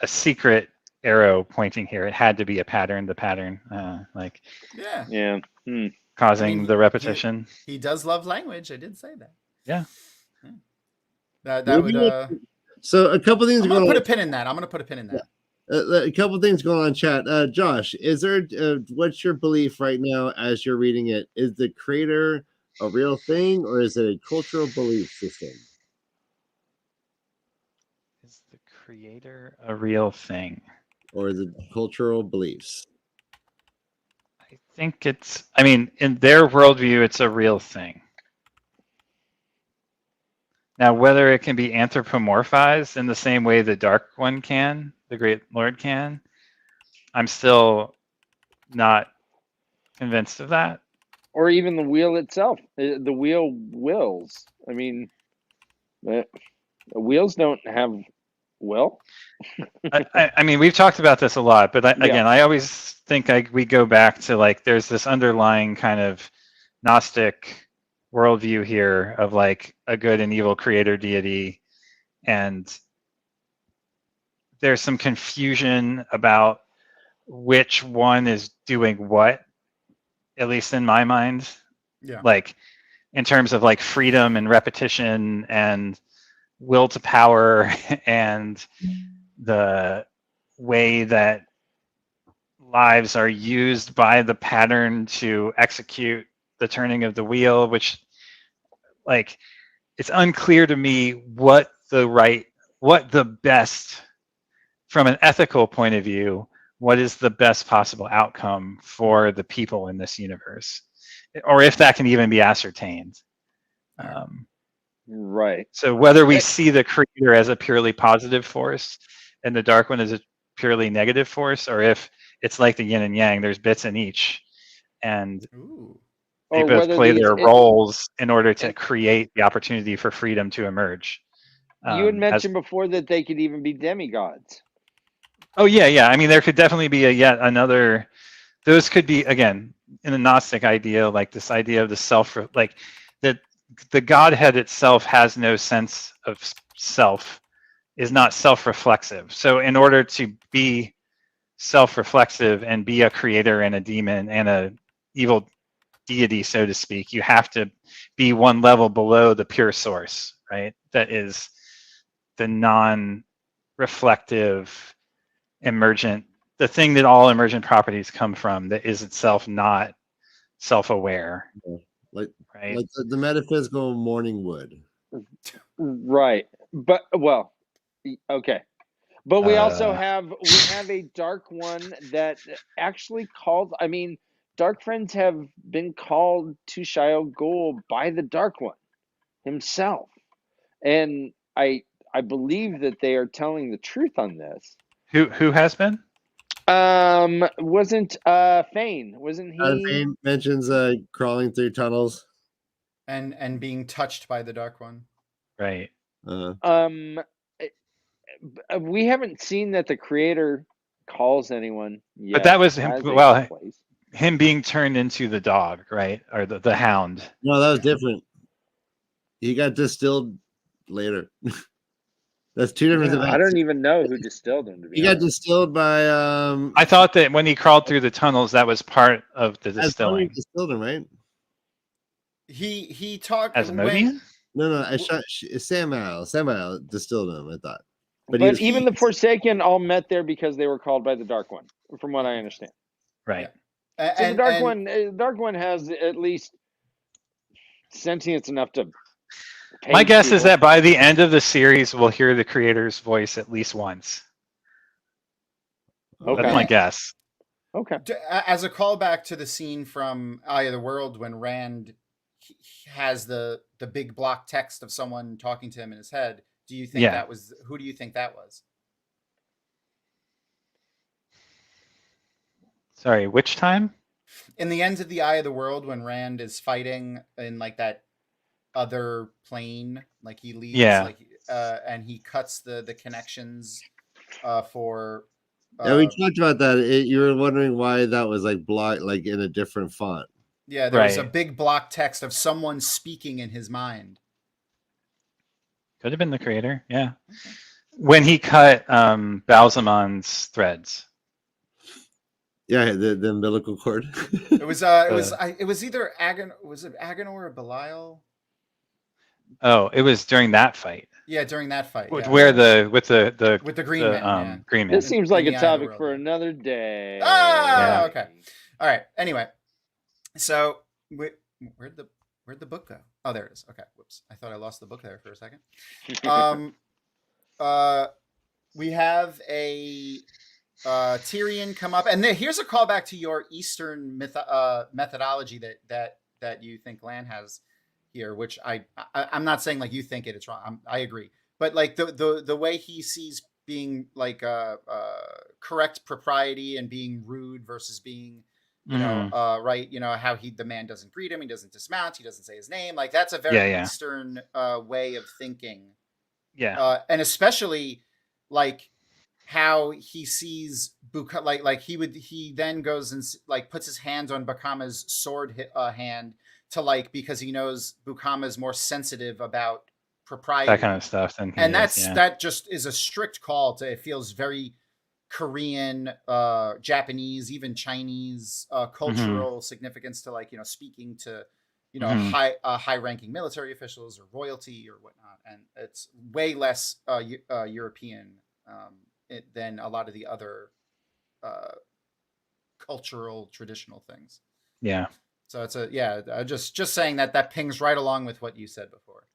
secret arrow pointing here. It had to be a pattern, the pattern, causing the repetition. He does love language. I did say that. Yeah. That would... So a couple things. I'm going to put a pin in that. A couple things going on in chat. Josh, is there what's your belief right now as you're reading it? Is the creator a real thing, or is it a cultural belief system? Is the creator a real thing, or is it cultural beliefs? I think it's. I mean, in their worldview, it's a real thing. Now, whether it can be anthropomorphized in the same way the Dark One can, the Great Lord can, I'm still not convinced of that. Or even the wheel itself. The wheel wills. I mean, the wheels don't have will. I mean, we've talked about this a lot, but again, I always think we go back to like there's this underlying kind of Gnostic worldview here of like a good and evil creator deity, and there's some confusion about which one is doing what, at least in my mind. Yeah. Like in terms of like freedom and repetition and will to power and the way that lives are used by the pattern to execute the turning of the wheel, which like it's unclear to me what the best, from an ethical point of view, what is the best possible outcome for the people in this universe, or if that can even be ascertained. Right. So whether we see the creator as a purely positive force and the Dark One as a purely negative force, or if it's like the yin and yang, there's bits in each, and they both play their roles in order to create the opportunity for freedom to emerge. You had mentioned before that they could even be demigods. Oh yeah. I mean, there could definitely be yet another. Those could be, again, in the Gnostic idea, like this idea of the self, like that the Godhead itself has no sense of self, is not self-reflexive. So in order to be self-reflexive and be a creator and a demon and a evil deity, so to speak, you have to be one level below the pure source, right? That is the non-reflective, emergent, the thing that all emergent properties come from, that is itself not self-aware. Like right? Like the metaphysical morning wood. Right. But well, okay. But we also have a Dark One that actually called, I mean, Dark Friends have been called to Shaiol Ghul by the Dark One himself. And I believe that they are telling the truth on this. Who has been? Wasn't Fane? Wasn't he? Fane mentions crawling through tunnels and being touched by the Dark One. Right. Um, we haven't seen that the creator calls anyone yet. But that was him. as a Well, place. him being turned into the dog, right, or the hound. No, that was different. He got distilled later. That's two different Yeah, events. I don't even know who distilled him. To be He got honest. distilled by. I thought that when he crawled through the tunnels, that was part of the As distilling. distilled him, right? He talked As when, Modian? No. I shot Samael distilled him. I thought, But he was- even the Forsaken all met there because they were called by the Dark One, from what I understand. Right. So the Dark One has at least sentience enough to. My page guess is people. that by the end of the series, we'll hear the creator's voice at least once. Okay. That's my guess. Okay. as a callback to the scene from Eye of the World when Rand he has the big block text of someone talking to him in his head. Do you think Yeah. that was who? Do you think that was? Sorry, which time? In the end of the Eye of the World when Rand is fighting in like that other plane, like he leaves, like and he cuts the connections for. Yeah, we talked about that. You were wondering why that was like blocked, like in a different font. Yeah, there was a Right. big block text of someone speaking in his mind. Could have been the creator. Yeah. When he cut Balzamon's threads. Yeah, the umbilical cord. It was it was either Agenor or Belial? Oh, it was during that fight. Yeah, during that fight. With yeah. where with the Green Men. Yeah. Green Man. This seems like In a the Eye of the topic World, for yeah. another day. Ah, okay. All right. Anyway, so where'd the book go? Oh, there it is. Okay. Whoops. I thought I lost the book there for a second. We have a Tyrion come up, and here's a callback to your Eastern methodology that you think Lan has here, which I'm not saying like you think it's wrong. I agree, but like the way he sees being like correct propriety and being rude versus being right, how the man doesn't greet him, he doesn't dismount, he doesn't say his name, like that's a very Eastern way of thinking. And especially like how he sees he then goes and like puts his hands on Bukama's sword hand to like, because he knows Bukama is more sensitive about propriety, that kind of stuff. And that just is a strict call to, it feels very Korean, Japanese, even Chinese cultural significance to like, speaking to, high ranking military officials or royalty or whatnot. And it's way less European than a lot of the other cultural traditional things. Yeah. So it's just saying that pings right along with what you said before.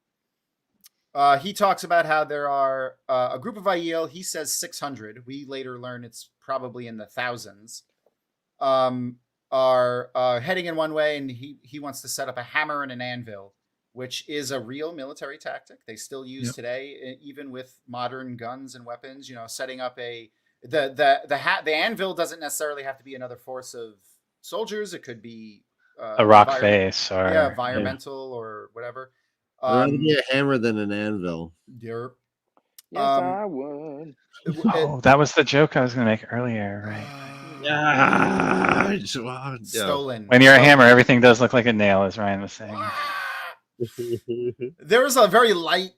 He talks about how there are a group of Aiel. He says 600. We later learn it's probably in the thousands. Are heading in one way, and he wants to set up a hammer and an anvil, which is a real military tactic they still use today, even with modern guns and weapons. Setting up the anvil doesn't necessarily have to be another force of soldiers. It could be a rock face or environmental or whatever. I'd rather be a hammer than an anvil. Yes, I would. Oh, that was the joke I was going to make earlier, right? Stolen. When you're a hammer, everything does look like a nail, as Ryan was saying. There was a very light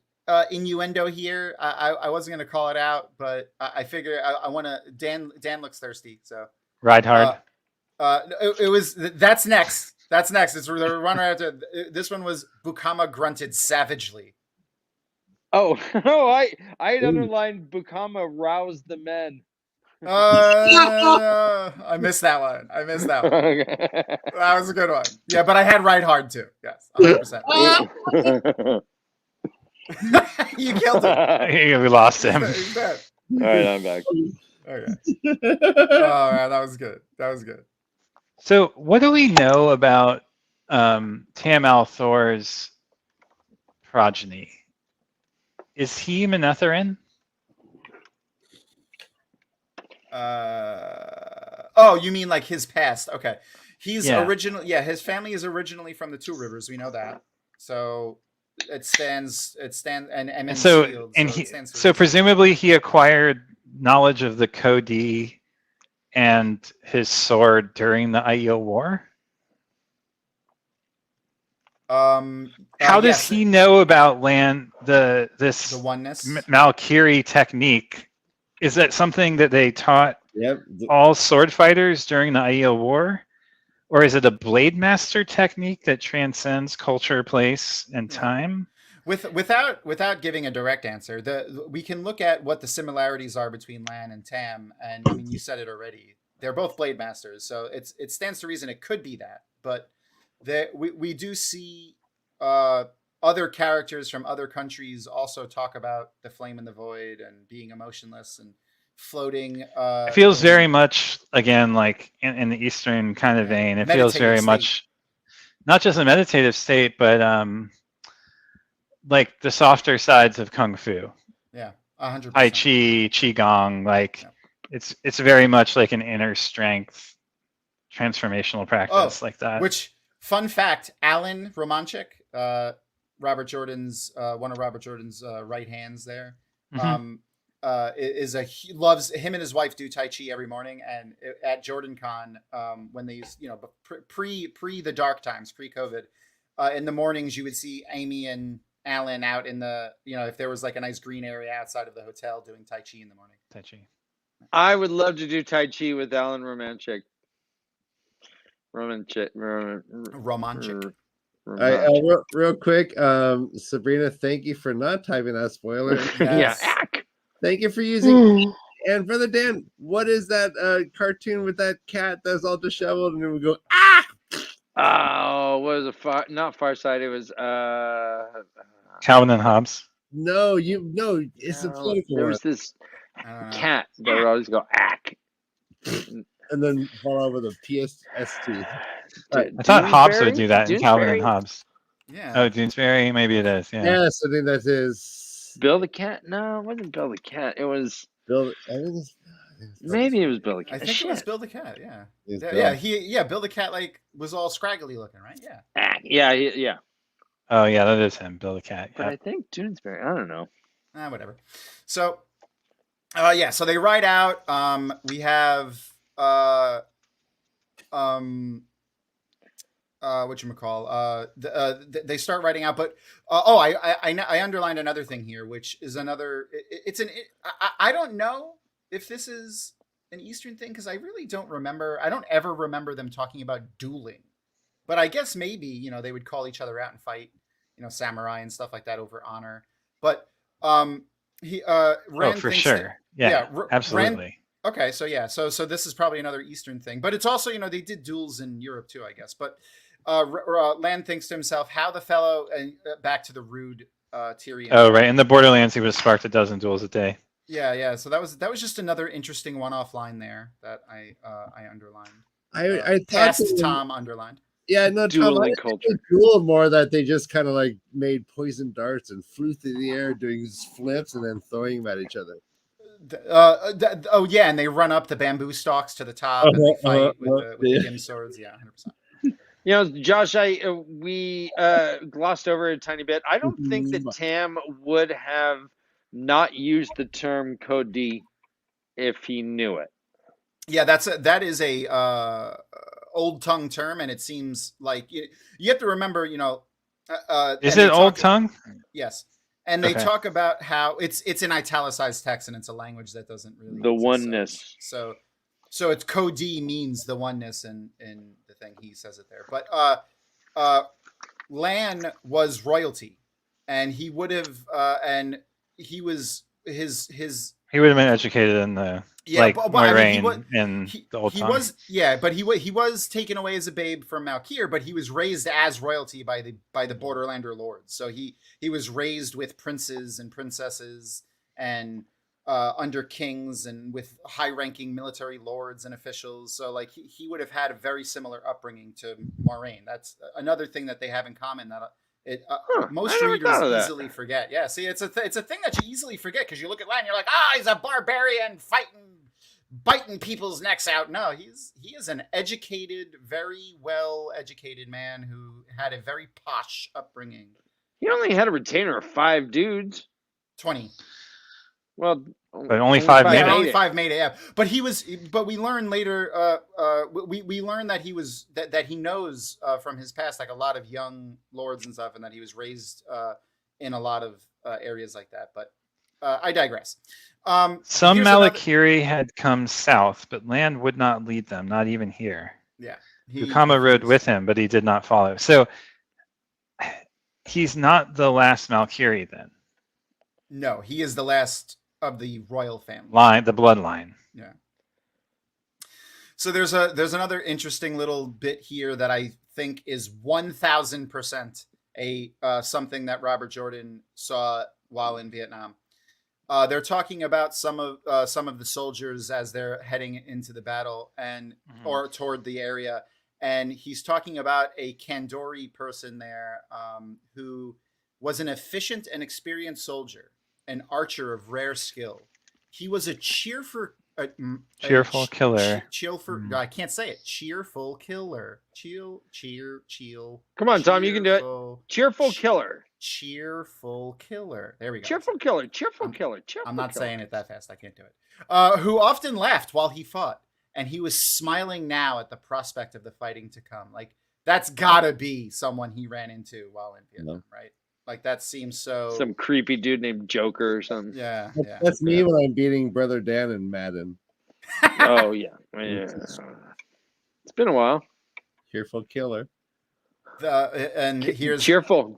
innuendo here. I wasn't going to call it out, but I figure I want to. Dan looks thirsty, so ride hard. It was that's next. That's next. It's the runner after. This one was Bukama grunted savagely. Oh, I had underlined Bukama roused the men. I missed that one. That was a good one. Yeah, but I had ride hard too. Yes, 100%. You killed him. We lost him. All right, I'm back. Okay. Oh man, that was good. So, what do we know about Tam Thor's progeny? Is he Manetherin? Oh, you mean like his past? Okay, he's original. Yeah, his family is originally from the Two Rivers. We know that. So it stands and in so sealed, and so he it stands for so reason. presumably he acquired knowledge of the Cody and his sword during the IEO war. How does yes, he know about the this oneness? Malkiri technique? Is that something that they taught Yep. all sword fighters during the IEO war? Or is it a blade master technique that transcends culture, place, and time? Without giving a direct answer, we can look at what the similarities are between Lan and Tam, and I mean you said it already. They're both blade masters, so it stands to reason it could be that. But we do see other characters from other countries also talk about the flame in the void and being emotionless and floating. It feels very much, again, like in the Eastern kind of vein. It feels very much not just a meditative state, but like the softer sides of Kung Fu. Yeah, 100%. Tai Chi, Qigong, like it's very much like an inner strength transformational practice like that. Which, fun fact, Alan Romanchik, Robert Jordan's one of Robert Jordan's right hands there, he loves him and his wife do Tai Chi every morning, and at JordanCon, when they used, pre the dark times, pre-COVID, in the mornings you would see Amy and Alan out in the, if there was like a nice green area outside of the hotel doing Tai Chi in the morning. Tai Chi. I would love to do Tai Chi with Alan Romanchik. Romanchik. All right, real quick, Sabrina, thank you for not typing that spoiler. Yes. Yeah. Thank you for using. And Brother Dan, what is that cartoon with that cat that's all disheveled and then we go ah? Oh, what was it? Not Far Side. It was Calvin and Hobbes. No, it's a political There one. was this cat that would always go ack. And then fall out with a PSST. Right. I thought Hobbes would do that in Calvin and Hobbes. Yeah. Oh, Doonesbury? Maybe it is. Yeah. Yes, I think that is. Bill the Cat? No, it wasn't Bill the Cat. It was Bill. I think it's maybe it was Bill the Cat. I think it was Bill the Cat. Yeah. Yeah, Bill the Cat was all scraggly looking, right? Yeah. Yeah. Oh yeah, that is him, Bill the Cat. But I think Doonesbury. I don't know. Whatever. So, so they ride out. We have whatchamacall, they start writing out, but I underlined another thing here, which is another. I don't know if this is an Eastern thing because I really don't remember. I don't ever remember them talking about dueling, but I guess maybe they would call each other out and fight, samurai and stuff like that over honor. But Rand for sure, absolutely. Okay, so this is probably another Eastern thing, but it's also they did duels in Europe too, I guess. But Land thinks to himself, how the fellow back to the rude Tyrion. Oh right, in the Borderlands he would have sparked a dozen duels a day. Yeah. So that was just another interesting one-off line there that I underlined. I thought Tom underlined. Yeah, no, Tom, I duel more that they just kind of like made poison darts and flew through the air doing flips and then throwing them at each other. And they run up the bamboo stalks to the top and they fight with the gim swords. Yeah, 100%. Josh, we glossed over a tiny bit. I don't think that Tam would have not used the term Code D if he knew it. Yeah, that is a old tongue term, and it seems like you have to remember, is it old tongue? Yes. And they talk about how it's in italicized text, and it's a language that doesn't really the oneness. So it's Code D means the oneness in the thing. He says it there. But Lan was royalty, and he would have and he was his he would have been educated in the Moiraine in the old time. But he was taken away as a babe from Malkir, but he was raised as royalty by the Borderlander lords. So he was raised with princes and princesses and under kings and with high-ranking military lords and officials. So like he would have had a very similar upbringing to Moiraine. That's another thing that they have in common that most readers easily forget. Yeah, see, it's a thing that you easily forget because you look at Lan, you're like, he's a barbarian biting people's necks out. No, he is an educated, very well educated man who had a very posh upbringing. He only had a retainer of 5 dudes. 20. Well, But only 5 made Yeah, it. only 5 made it. Yeah, but we learned later. We learned that he was that he knows from his past, like a lot of young lords and stuff, and that he was raised in a lot of areas like that. But I digress. Some here's another- Malakiri had come south, but land would not lead them, not even here. Yeah, Ukama rode with him, but he did not follow. So he's not the last Malakiri then. No, he is the last of the royal family. The bloodline. Yeah. So there's another interesting little bit here that I think is 1000% a something that Robert Jordan saw while in Vietnam. They're talking about some of the soldiers as they're heading into the battle and or toward the area, and he's talking about a Kandori person there who was an efficient and experienced soldier, an archer of rare skill. He was a cheerful killer. I can't say it. Cheerful killer. Chill. Come on, Tom, you can do it. Cheerful killer. Cheerful killer. There we go. Cheerful killer. I'm not saying it that fast. I can't do it. Who often laughed while he fought, and he was smiling now at the prospect of the fighting to come. Like, that's gotta be someone he ran into while in Vietnam, right? Like, that seems so... Some creepy dude named Joker or something. Yeah. That's me when I'm beating Brother Dan in Madden. Oh, yeah. It's been a while. Cheerful killer. And here's... Cheerful,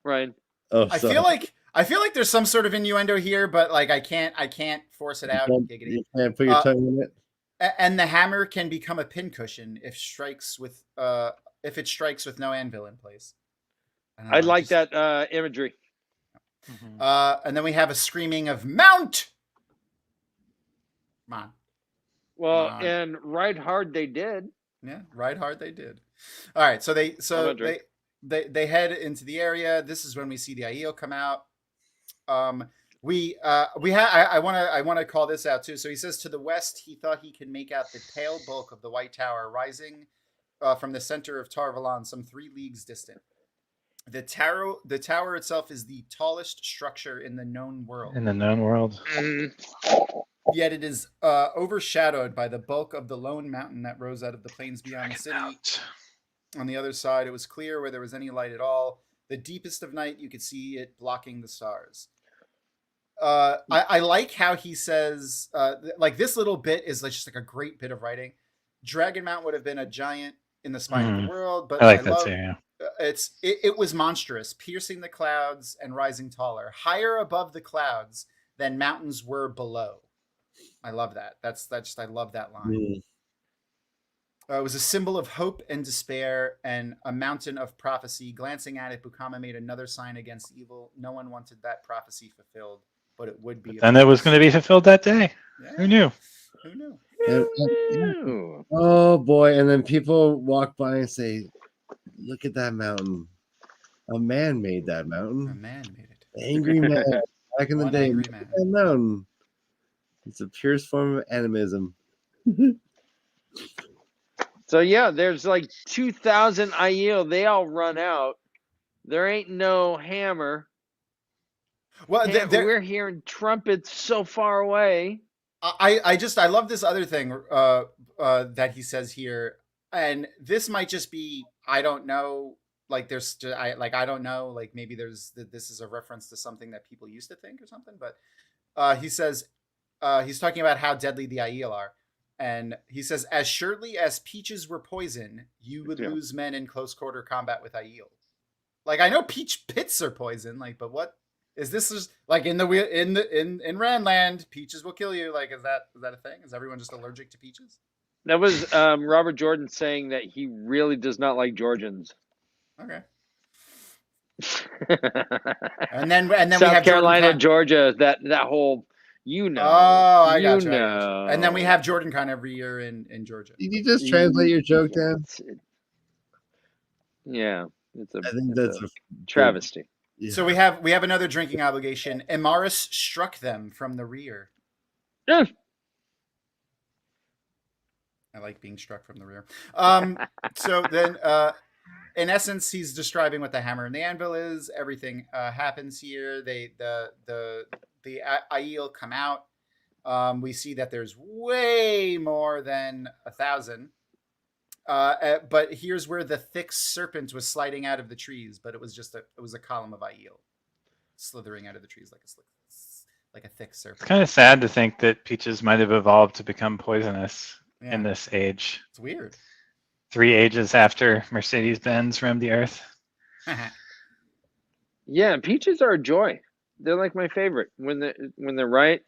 Ryan. Oh, I feel like there's some sort of innuendo here, but like I can't force it out. You can't put your tongue in it. And the hammer can become a pincushion if it strikes with no anvil in place. I like that imagery. And then we have a screaming of "Mount!" Come on. Well, and ride hard they did. Yeah, ride hard they did. All right, so they head into the area. This is when we see the Aiel come out. I want to call this out too. So he says to the west, he thought he could make out the pale bulk of the White Tower rising from the center of Tar-Valon, some 3 leagues distant. The tower itself is the tallest structure in the known world. Yet it is overshadowed by the bulk of the lone mountain that rose out of the plains beyond the city. On the other side, it was clear where there was any light at all. The deepest of night, you could see it blocking the stars. I like how he says, like, this little bit is like just like a great bit of writing. Dragon Mount would have been a giant in the spine of the world, but I like that too. Yeah. It was monstrous, piercing the clouds and rising taller, higher above the clouds than mountains were below. I love that. I love that line. It was a symbol of hope and despair and a mountain of prophecy. Glancing at it, Bukama made another sign against evil. No one wanted that prophecy fulfilled, but it would be. And it was going to be fulfilled that day. Yeah. Who knew? Oh boy! And then people walk by and say, "Look at that mountain! A man made that mountain. A man made it. Angry man back in the day. Look at that mountain. It's the purest form of animism." So yeah, there's like 2,000 Aiel. They all run out. There ain't no hammer. Well, we're hearing trumpets so far away. I love this other thing that he says here, and this might just be, I don't know, like I don't know, like maybe this is a reference to something that people used to think or something, but he says he's talking about how deadly the Aiel are. And he says, as surely as peaches were poison, you would lose men in close quarter combat with Aiel. Like, I know peach pits are poison, like, but what is this? Just like in Randland, peaches will kill you. Like, is that a thing? Is everyone just allergic to peaches? That was Robert Jordan saying that he really does not like Georgians. Okay. and then South we have Carolina, Georgia, that whole. Oh, I got you. And then we have JordanCon every year in Georgia. Did you just translate your joke, Dan? Yeah, I think that's a travesty. Yeah. So we have another drinking obligation. Emaris struck them from the rear. Yeah. I like being struck from the rear. So then in essence, he's describing what the hammer and the anvil is. Everything happens here. The Aiel come out. We see that there's way more than 1,000. But here's where the thick serpent was sliding out of the trees, but it was a column of Aiel slithering out of the trees like a thick serpent. It's kind of sad to think that peaches might have evolved to become poisonous in this age. It's weird. 3 ages after Mercedes-Benz roamed the earth. Yeah, peaches are a joy. They're like my favorite. When they're right,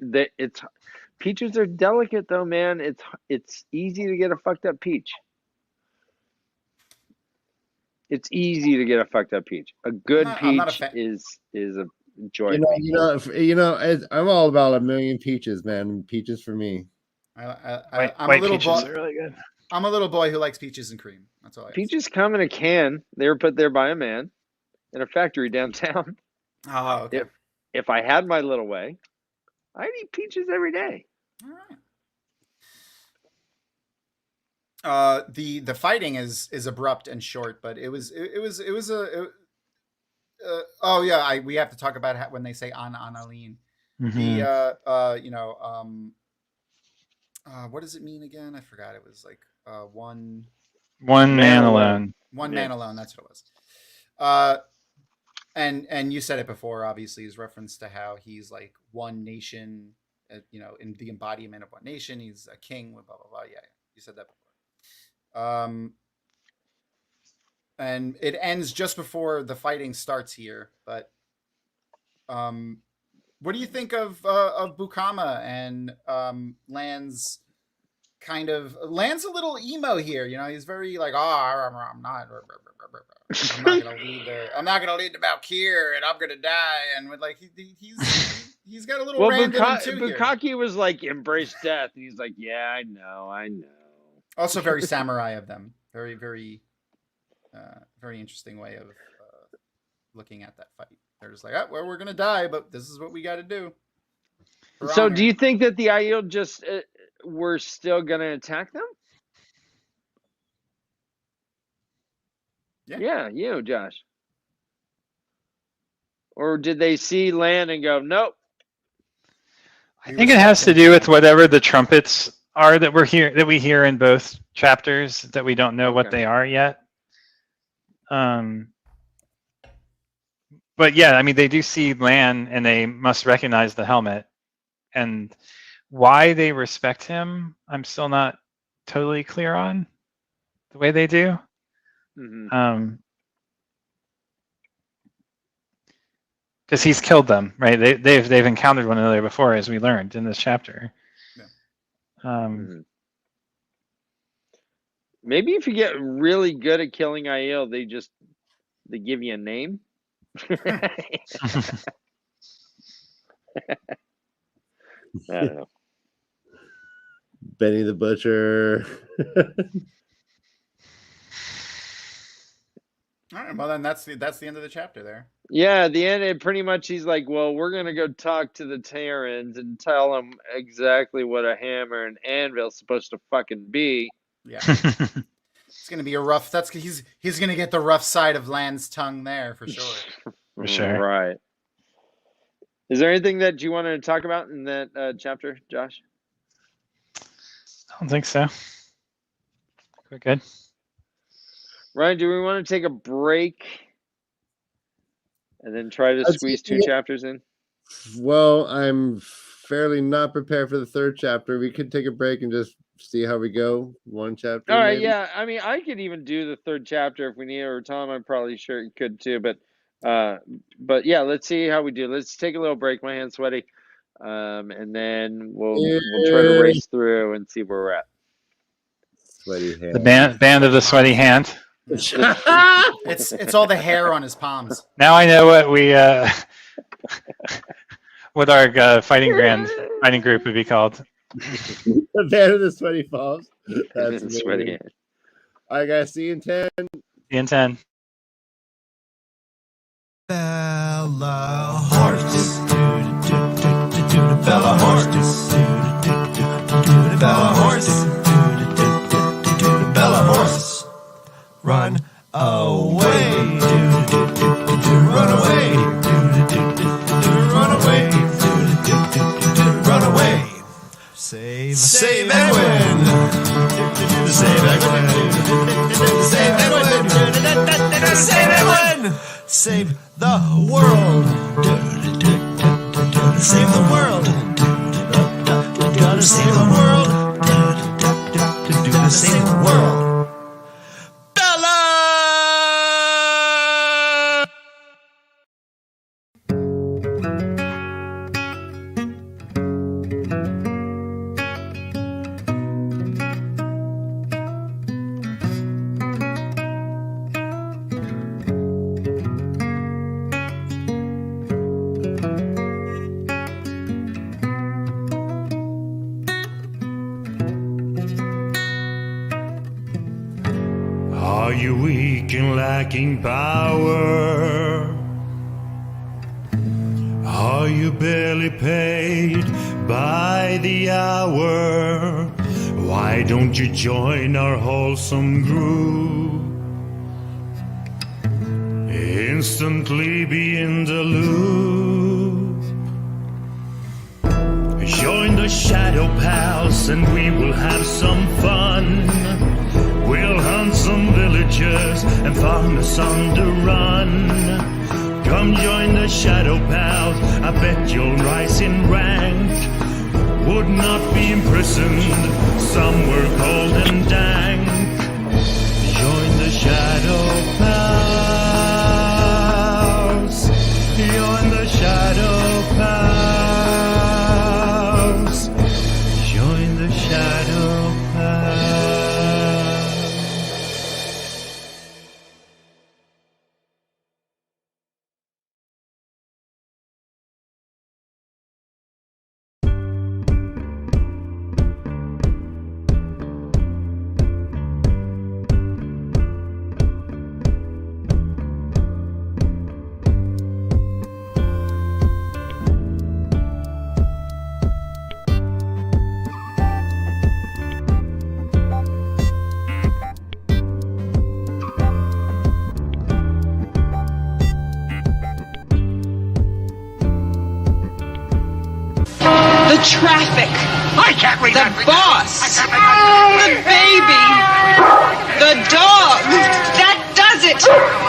peaches are delicate though, man. It's easy to get a fucked up peach. It's easy to get a fucked up peach. A good peach is a joy. I'm all about a million peaches, man. Peaches for me. White peaches are really good. I'm a little boy who likes peaches and cream. That's all I Peaches come in a can. They were put there by a man in a factory downtown. Oh, okay. If I had my little way, I'd eat peaches every day. All right. The fighting is abrupt and short, but we have to talk about when they say Aline. What does it mean again? I forgot. It was like one man alone. One man alone. That's what it was. And you said it before. Obviously, is reference to how he's like one nation. In the embodiment of one nation, he's a king. Blah blah blah. Yeah, you said that before. And it ends just before the fighting starts here. But what do you think of Bukama and Lan's kind of Lan's a little emo here? He's very like, I'm not gonna lead the Valkyr, and I'm gonna die, and with like he's got a little rand in him too here. Bukaki was like, embrace death, and he's like, yeah, I know. Also very samurai of them. Very, very, very interesting way of looking at that fight. They're just like, we're gonna die, but this is what we got to do. So, do you think that the Aiel just were still gonna attack them? Yeah, Josh. Or did they see Lan and go, nope? I think it has to do with whatever the trumpets are that we hear in both chapters that we don't know what they are yet. But yeah, I mean, they do see Lan and they must recognize the helmet. And why they respect him, I'm still not totally clear on the way they do. Mm-hmm. Because he's killed them, right? They've encountered one another before, as we learned in this chapter. Yeah. Maybe if you get really good at killing Aiel, they give you a name. I don't know. Benny the Butcher. All right, well then that's the end of the chapter there. Yeah, the end. It pretty much he's like, well, we're gonna go talk to the Terrans and tell them exactly what a hammer and anvil's supposed to fucking be. Yeah, it's gonna be a rough. He's gonna get the rough side of Lan's tongue there for sure. For sure. Right. Is there anything that you wanted to talk about in that chapter, Josh? I don't think so. We're good. Ryan, do we want to take a break and then try to squeeze 2 chapters in? Well, I'm fairly not prepared for the 3rd chapter. We could take a break and just see how we go. 1 chapter. All right, maybe. yeah. I mean, I could even do the 3rd chapter if we need it, or Tom, I'm probably sure could too. But yeah, let's see how we do. Let's take a little break. My hand's sweaty, and then we'll try to race through and see where we're at. Sweaty hand. The band of the sweaty hand. It's all the hair on his palms. Now I know what we what our fighting group would be called. The band of the sweaty palms. That's sweaty hand. All right, guys. See you in 10. See you in 10. Bella horse. Bella horse. Bella horse. Bella horse. Run away. Run away. Run away. Run away. Save Edwin. Save Edwin. Save Edwin. Save Edwin. Save the world. Save the world. Gotta save the world. Save the world. Bella! Are you weak and lacking power? Are you barely paid by the hour? Why don't you join our wholesome group? Instantly be in the loop. Join the Shadow Pals and we will have some fun. We'll hunt some villagers and farm us on the run. Come join the Shadow Pals, I bet you'll rise in rank. Would not be imprisoned, some were cold and dank. Join the Shadow Pals. Join the Shadow Pals. Join the Shadow Pals. The traffic. I can't read The boss. The baby. The dog. That does it.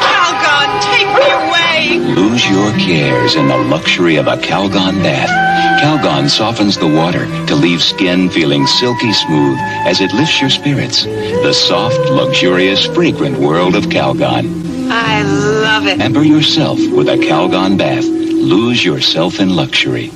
Calgon, take me away. Lose your cares in the luxury of a Calgon bath. Calgon softens the water to leave skin feeling silky smooth as it lifts your spirits. The soft, luxurious, fragrant world of Calgon. I love it. Pamper yourself with a Calgon bath. Lose yourself in luxury.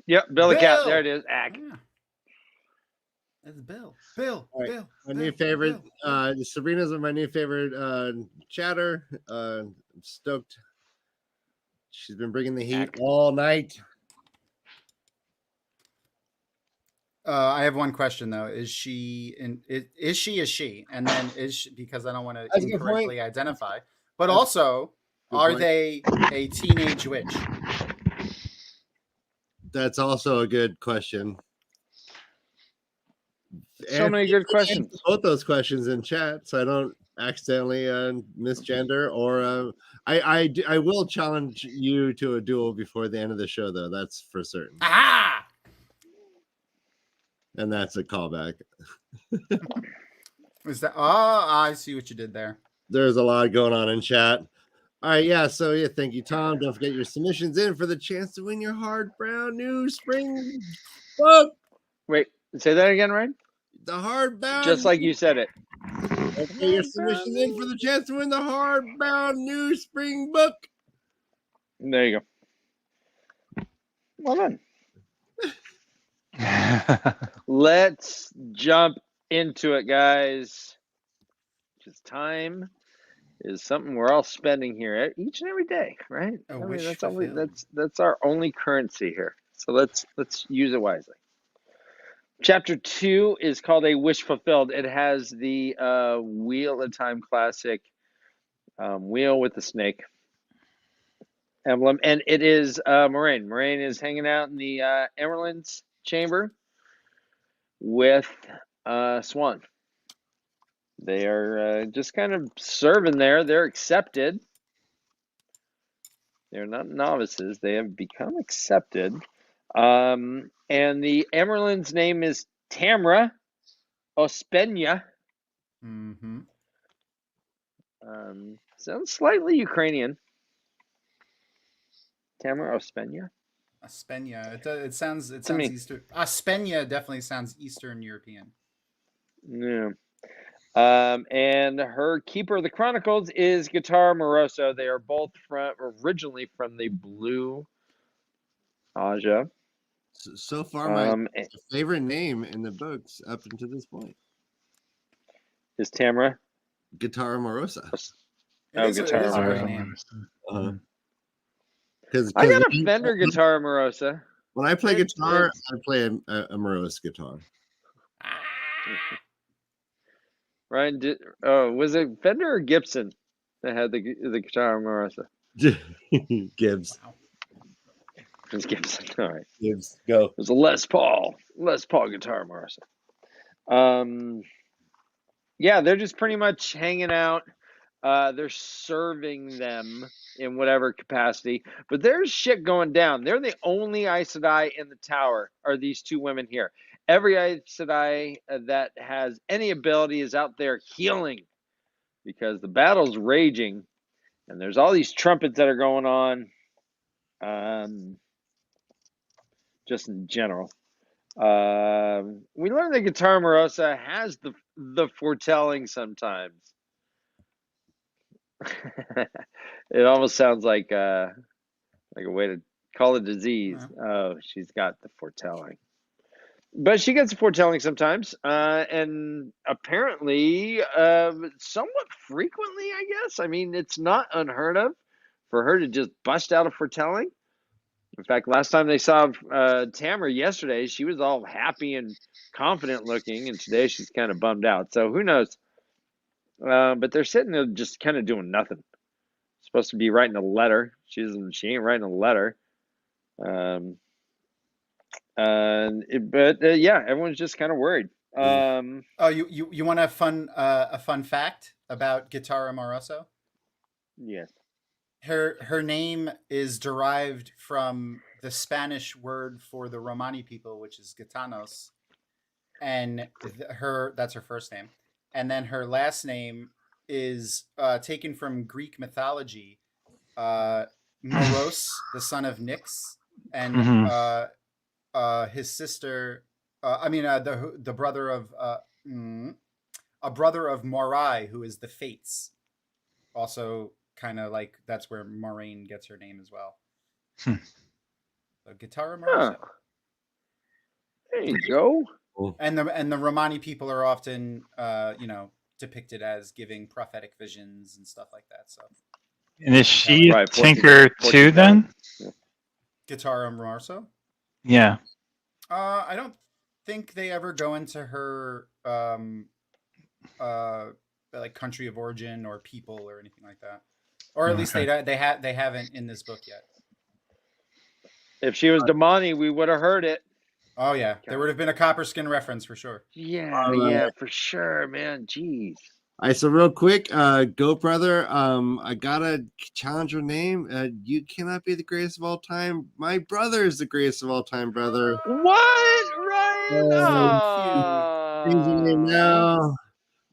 Yep, Bill the cat. Bill! There it is. Ack. Yeah. That's Bill. Bill. All right. Bill. My Bill, new favorite, Bill. Sabrina's my new favorite chatter. I'm stoked. She's been bringing the heat all night. I have one question though. Is she? And then is she? Because I don't want to That's a good incorrectly point. identify. But also, good are point. they a teenage witch? That's also a good question. So many good questions. Both those questions in chat, so I don't accidentally misgender. Or I will challenge you to a duel before the end of the show, though. That's for certain. Aha! And that's a callback. Is that? Oh, I see what you did there. There's a lot going on in chat. All right, yeah. So yeah, thank you, Tom. Don't forget your submissions in for the chance to win your hard brown new spring book. Wait, say that again, Ryan. The hardbound. Just like you said it. Don't forget your submissions in for the chance to win the hardbound new spring book. There you go. Well done. Let's jump into it, guys. Because time is something we're all spending here each and every day, right? That's our only currency here. So let's use it wisely. Chapter 2 is called A Wish Fulfilled. It has the Wheel of Time classic wheel with the snake emblem, and it is Moraine. Moraine is hanging out in the Emerald's chamber with Swan. They are just kind of serving there. They're accepted. They're not novices. They have become accepted. And the Emerald's name is Tamra Ospenia. Mm-hmm. Sounds slightly Ukrainian. Tamra Ospenia. Ospenia. It sounds Eastern. Ospenia definitely sounds Eastern European. Yeah. And her keeper of the chronicles is Guitar Moroso. They are both originally from the Blue Aja. So far, my favorite name in the books up until this point is Tamra Guitar Morosa. Guitar Morosa. I got a Fender Guitar Morosa. When I play guitar, I play a Morose guitar. Ryan, was it Fender or Gibson that had the Guitar Morosa? Gibbs. Wow. It was Gibson. All right. Gibbs, go. It was a Les Paul Guitar Morosa. Yeah, they're just pretty much hanging out. They're serving them in whatever capacity, but there's shit going down. They're the only Aes Sedai in the tower, are these two women here. Every Aes Sedai that has any ability is out there healing because the battle's raging and there's all these trumpets that are going on. Just in general. We learned that Guitar Morosa has the foretelling sometimes. It almost sounds like a way to call a disease. Oh, she's got the foretelling. But she gets the foretelling sometimes, and apparently somewhat frequently, I guess. I mean, it's not unheard of for her to just bust out a foretelling. In fact, last time they saw Tamra yesterday, she was all happy and confident looking, and today she's kind of bummed out. So who knows? But they're sitting there just kind of doing nothing. Supposed to be writing a letter. She ain't writing a letter. Yeah, everyone's just kind of worried. You want a fun fact about Guitar Moroso? Yes. Her name is derived from the Spanish word for the Romani people, which is Gitanos, and that's her first name, and then her last name is taken from Greek mythology. Moros, the son of Nyx, and his sister. The brother of a brother of Morai, who is the Fates, also. Kind of like that's where Moraine gets her name as well. So Guitar Huh. Amoroso. There you go. And the Romani people are often, depicted as giving prophetic visions and stuff like that. So. And is she Right, Tinker 14 too then? Guitar Amoroso? Yeah. I don't think they ever go into her like country of origin or people or anything like that, or at least they haven't in this book yet. If she was Damani, we would have heard it. Oh yeah, there would have been a Copperskin reference for sure. Yeah, for sure, man. Jeez. All right, so real quick, Goat Brother, I gotta challenge your name. You cannot be the greatest of all time. My brother is the greatest of all time, brother. What? Right? Change your name now.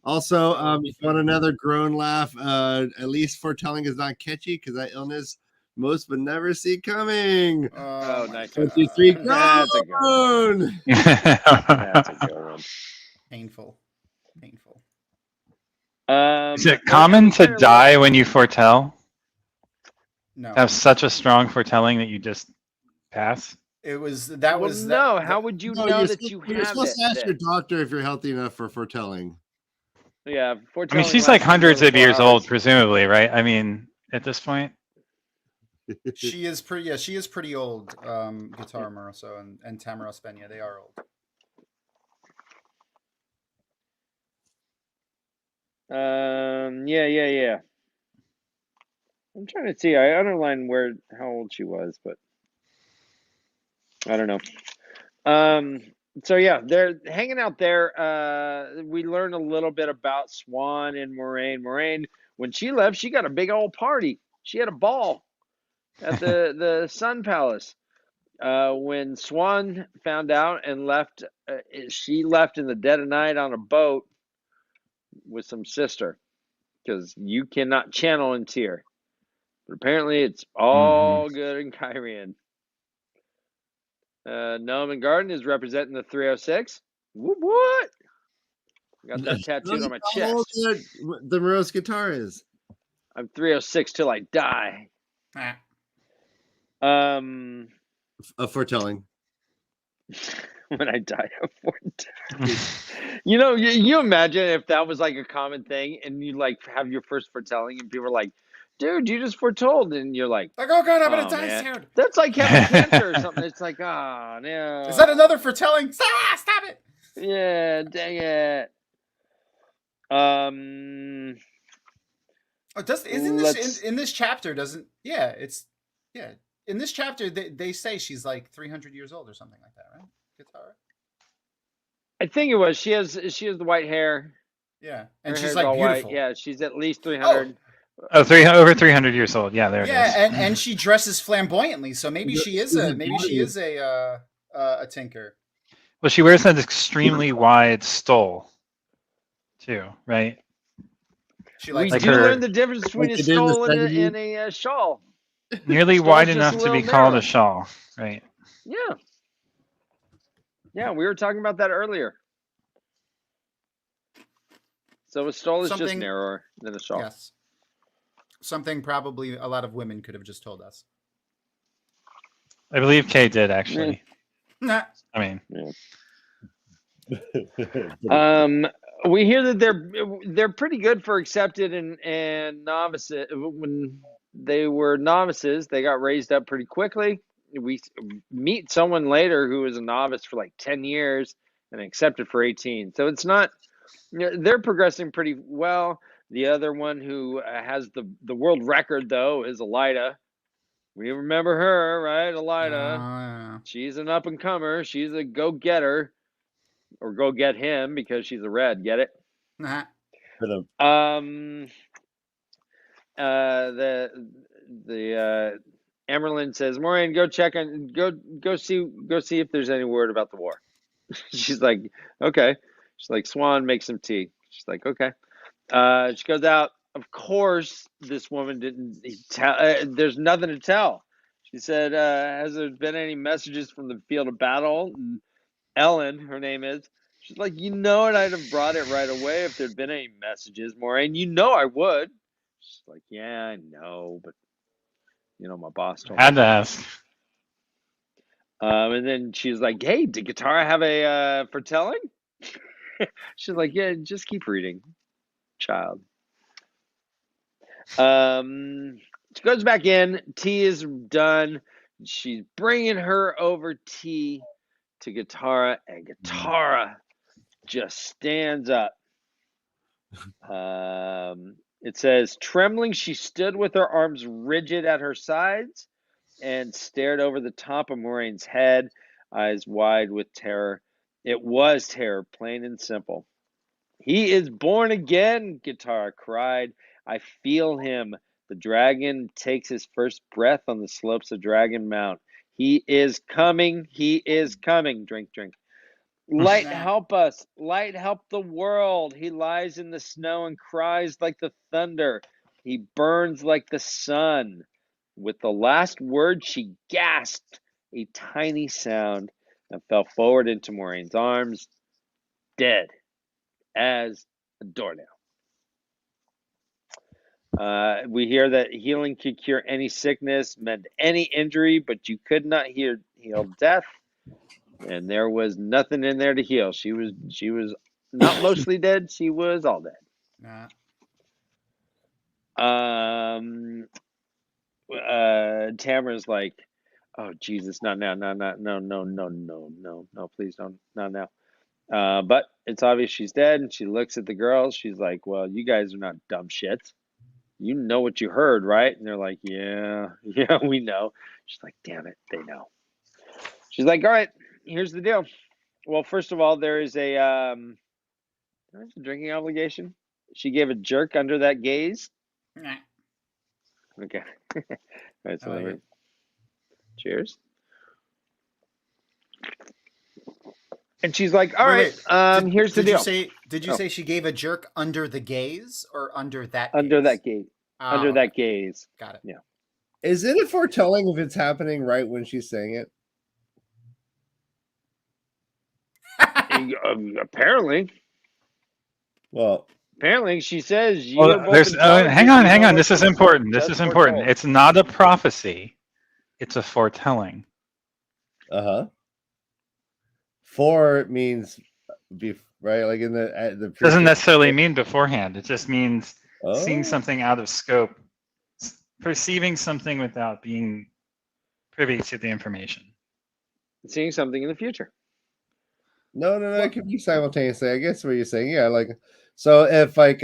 Also, if you want another groan laugh, at least foretelling is not catchy because that illness most would never see coming. Oh, nice. 1, 2, 3, That's a good groan. That's a good one. Painful. Is it common to die when you foretell? No. Have such a strong foretelling that you just pass? It was no. How would you know that you You're have supposed it? to ask your doctor if you're healthy enough for foretelling. Yeah, I foretelling. mean, she's like hundreds of years old, presumably, right? I mean, at this point. She is pretty. Yeah, she is pretty old. Guitar Amoroso and Tamara Spenya, they are old. Yeah. I'm trying to see. I underlined how old she was, but I don't know. So yeah, they're hanging out there. We learned a little bit about Swan and Moraine. Moraine, when she left, she got a big old party. She had a ball at the Sun Palace. When Swan found out and left, she left in the dead of night on a boat with some sister, because you cannot channel in Tyr. But apparently it's all good in Kyrian. Gnome and Garden is representing the 306. What? Got that tattooed on my chest. The Morose guitar is. I'm 306 till I die. A foretelling. When I die, I'm foretelling. You imagine if that was like a common thing, and you like have your first foretelling, and people are like, "Dude, you just foretold," and you're like, "Oh God, I'm gonna die soon." That's like having cancer or something. It's like, oh no. Is that another foretelling? Stop it! Yeah, dang it. In this chapter? In this chapter they say she's like 300 years old or something like that, right? Guitar. I think it was. She has the white hair. Yeah, and Her she's hair's like all beautiful. White. Yeah, she's at least 300. Over 300 years old. Yeah, there it is. Yeah, and she dresses flamboyantly, so maybe she is a tinker. Well, she wears an extremely wide stole, too, right? We do learn the difference between a stole and a shawl. Nearly wide enough to be called a shawl, right? Yeah, we were talking about that earlier. So a stole is just narrower than a shawl. Yes. Something probably a lot of women could have just told us. I believe Kay did, actually. Nah. I mean. We hear that they're pretty good for accepted and novices. When they were novices, they got raised up pretty quickly. We meet someone later who was a novice for like 10 years and accepted for 18. So it's not, they're progressing pretty well. The other one who has the world record, though, is Elida. We remember her, right? Elida. She's an up-and-comer. She's a go-getter. Or go get him because she's a red. Get it? Uh-huh. The Emerlin says, Maureen, go check on go see if there's any word about the war. She's like, okay. She's like, Swan, make some tea. She's like, okay. She goes out. Of course, this woman didn't tell. There's nothing to tell. She said, has there been any messages from the field of battle? And Ellen, her name is. She's like, I'd have brought it right away if there'd been any messages, Maureen. I would. She's like, yeah, I know, but my boss told me. Had to ask. And then she's like, "Hey, did Katara have a foretelling?" She's like, "Yeah, just keep reading, child." She goes back in. Tea is done. She's bringing her over tea to Katara, and Katara just stands up. It says, trembling, she stood with her arms rigid at her sides and stared over the top of Moraine's head, eyes wide with terror. It was terror, plain and simple. "He is born again," Katara cried. "I feel him. The dragon takes his first breath on the slopes of Dragon Mount. He is coming. He is coming." Drink, drink. "Light, help us. Light, help the world. He lies in the snow and cries like the thunder. He burns like the sun." With the last word, she gasped a tiny sound and fell forward into Moraine's arms, dead as a doornail. We hear that healing could cure any sickness, mend any injury, but you could not heal death. And there was nothing in there to heal. She was not mostly dead. She was all dead. Tamara's like, "Oh Jesus, not now, no, please don't, not now." But it's obvious she's dead, and she looks at the girls. She's like, "Well, you guys are not dumb shits. You know what you heard, right?" And they're like, "Yeah, we know." She's like, "Damn it, they know." She's like, "All right, here's the deal. Well, first of all, there's a drinking obligation. She gave a jerk under that gaze." Okay. All right, so cheers. And she's like, "All right, here's the deal." Did you say she gave a jerk under the gaze or under that gaze? Under that gaze. Oh, under that gaze. Got it. Yeah. Is it a foretelling if it's happening right when she's saying it? Apparently. Well, apparently she says you hang on. This is important. It's not a prophecy. It's a foretelling. Uh-huh. Fore means right, like in the doesn't necessarily mean beforehand. It just means seeing something out of scope, perceiving something without being privy to the information. Seeing something in the future. No, it could be simultaneously. I guess what you're saying. Yeah, like so if like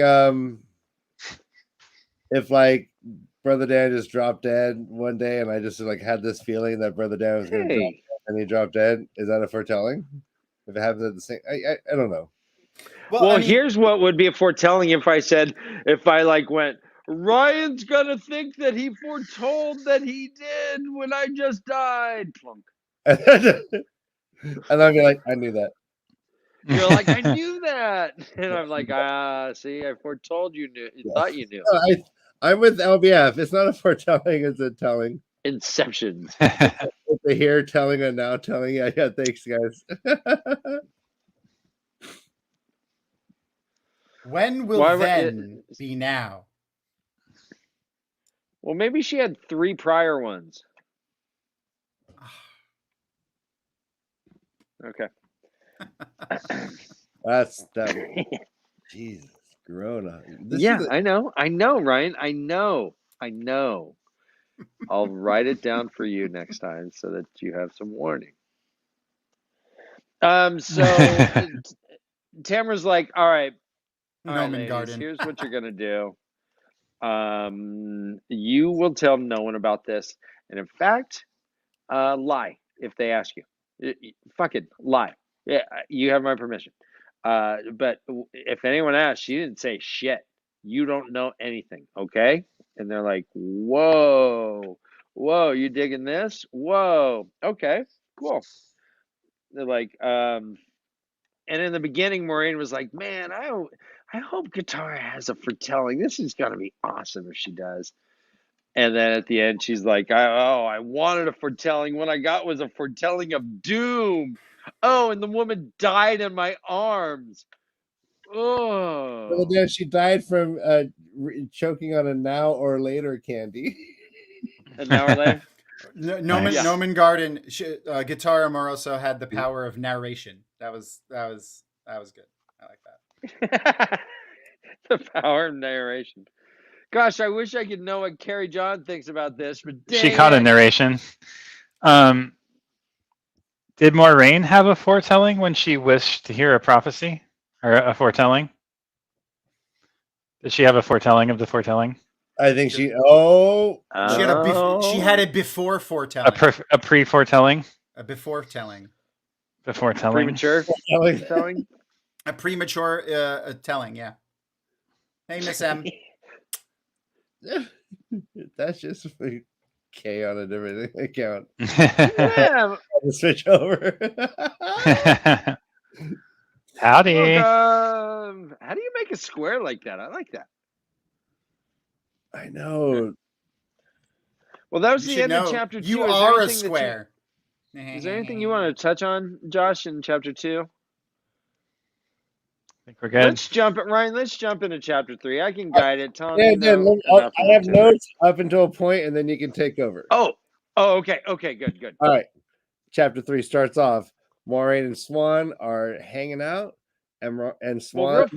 Brother Dan just dropped dead one day and I just like had this feeling that Brother Dan was gonna drop dead and he dropped dead, is that a foretelling? If it happens at the same I don't know. Well, here's what would be a foretelling if I like went, "Ryan's gonna think that he foretold that he did when I just died." Plunk. And I'd be like, "I knew that." You're like, "I knew that," and I'm like, see, I foretold you knew. You thought you knew. I'm with LBF. It's not a foretelling; it's a telling. Inception. The here telling and now telling. Yeah. Thanks, guys. When will then be now? Well, maybe she had 3 prior ones. Okay. That's that. Jesus, Corona. I know, Ryan. I know. I'll write it down for you next time so that you have some warning. So Tamara's like, "All right, ladies, here's what you're gonna do. You will tell no one about this, and in fact, lie if they ask you. Fucking lie. Yeah, you have my permission. But if anyone asks, you didn't say shit. You don't know anything, okay?" And they're like, whoa, you digging this? Whoa, okay, cool. They're like, and in the beginning, Moraine was like, "Man, I hope Katara has a foretelling. This is gonna be awesome if she does." And then at the end, she's like, I wanted a foretelling. What I got was a foretelling of doom. Oh, and the woman died in my arms. Oh. Well, then she died from choking on a now or later candy. An hour later? Noman Nice. Noman Garden Guitar Amoroso had the power of narration. That was good. I like that. The power of narration. Gosh, I wish I could know what Karri John thinks about this, but She dang caught a it. narration. Did Moraine have a foretelling when she wished to hear a prophecy or a foretelling? Did she have a foretelling of the foretelling? I think she. Oh, She had it before foretelling. A pre-foretelling? A before telling. Before telling? Premature telling? A premature telling, yeah. Hey, Miss M. that's just for K on a different account. Yeah. Switch over. Howdy. Look, how do you make a square like that? I like that. I know. Well, that was You the should end of know. chapter 2. You Is there are a anything that square. Is there anything you want to touch on, Josh, in chapter 2? I think we're good. Let's jump it, Ryan. Let's jump into chapter 3. I can guide it. Tell Yeah, me no, I have notes up until a point, and then you can take over. Oh, okay. Good. All right. Chapter 3 starts off. Moraine and Swan are hanging out, and Swan. Well,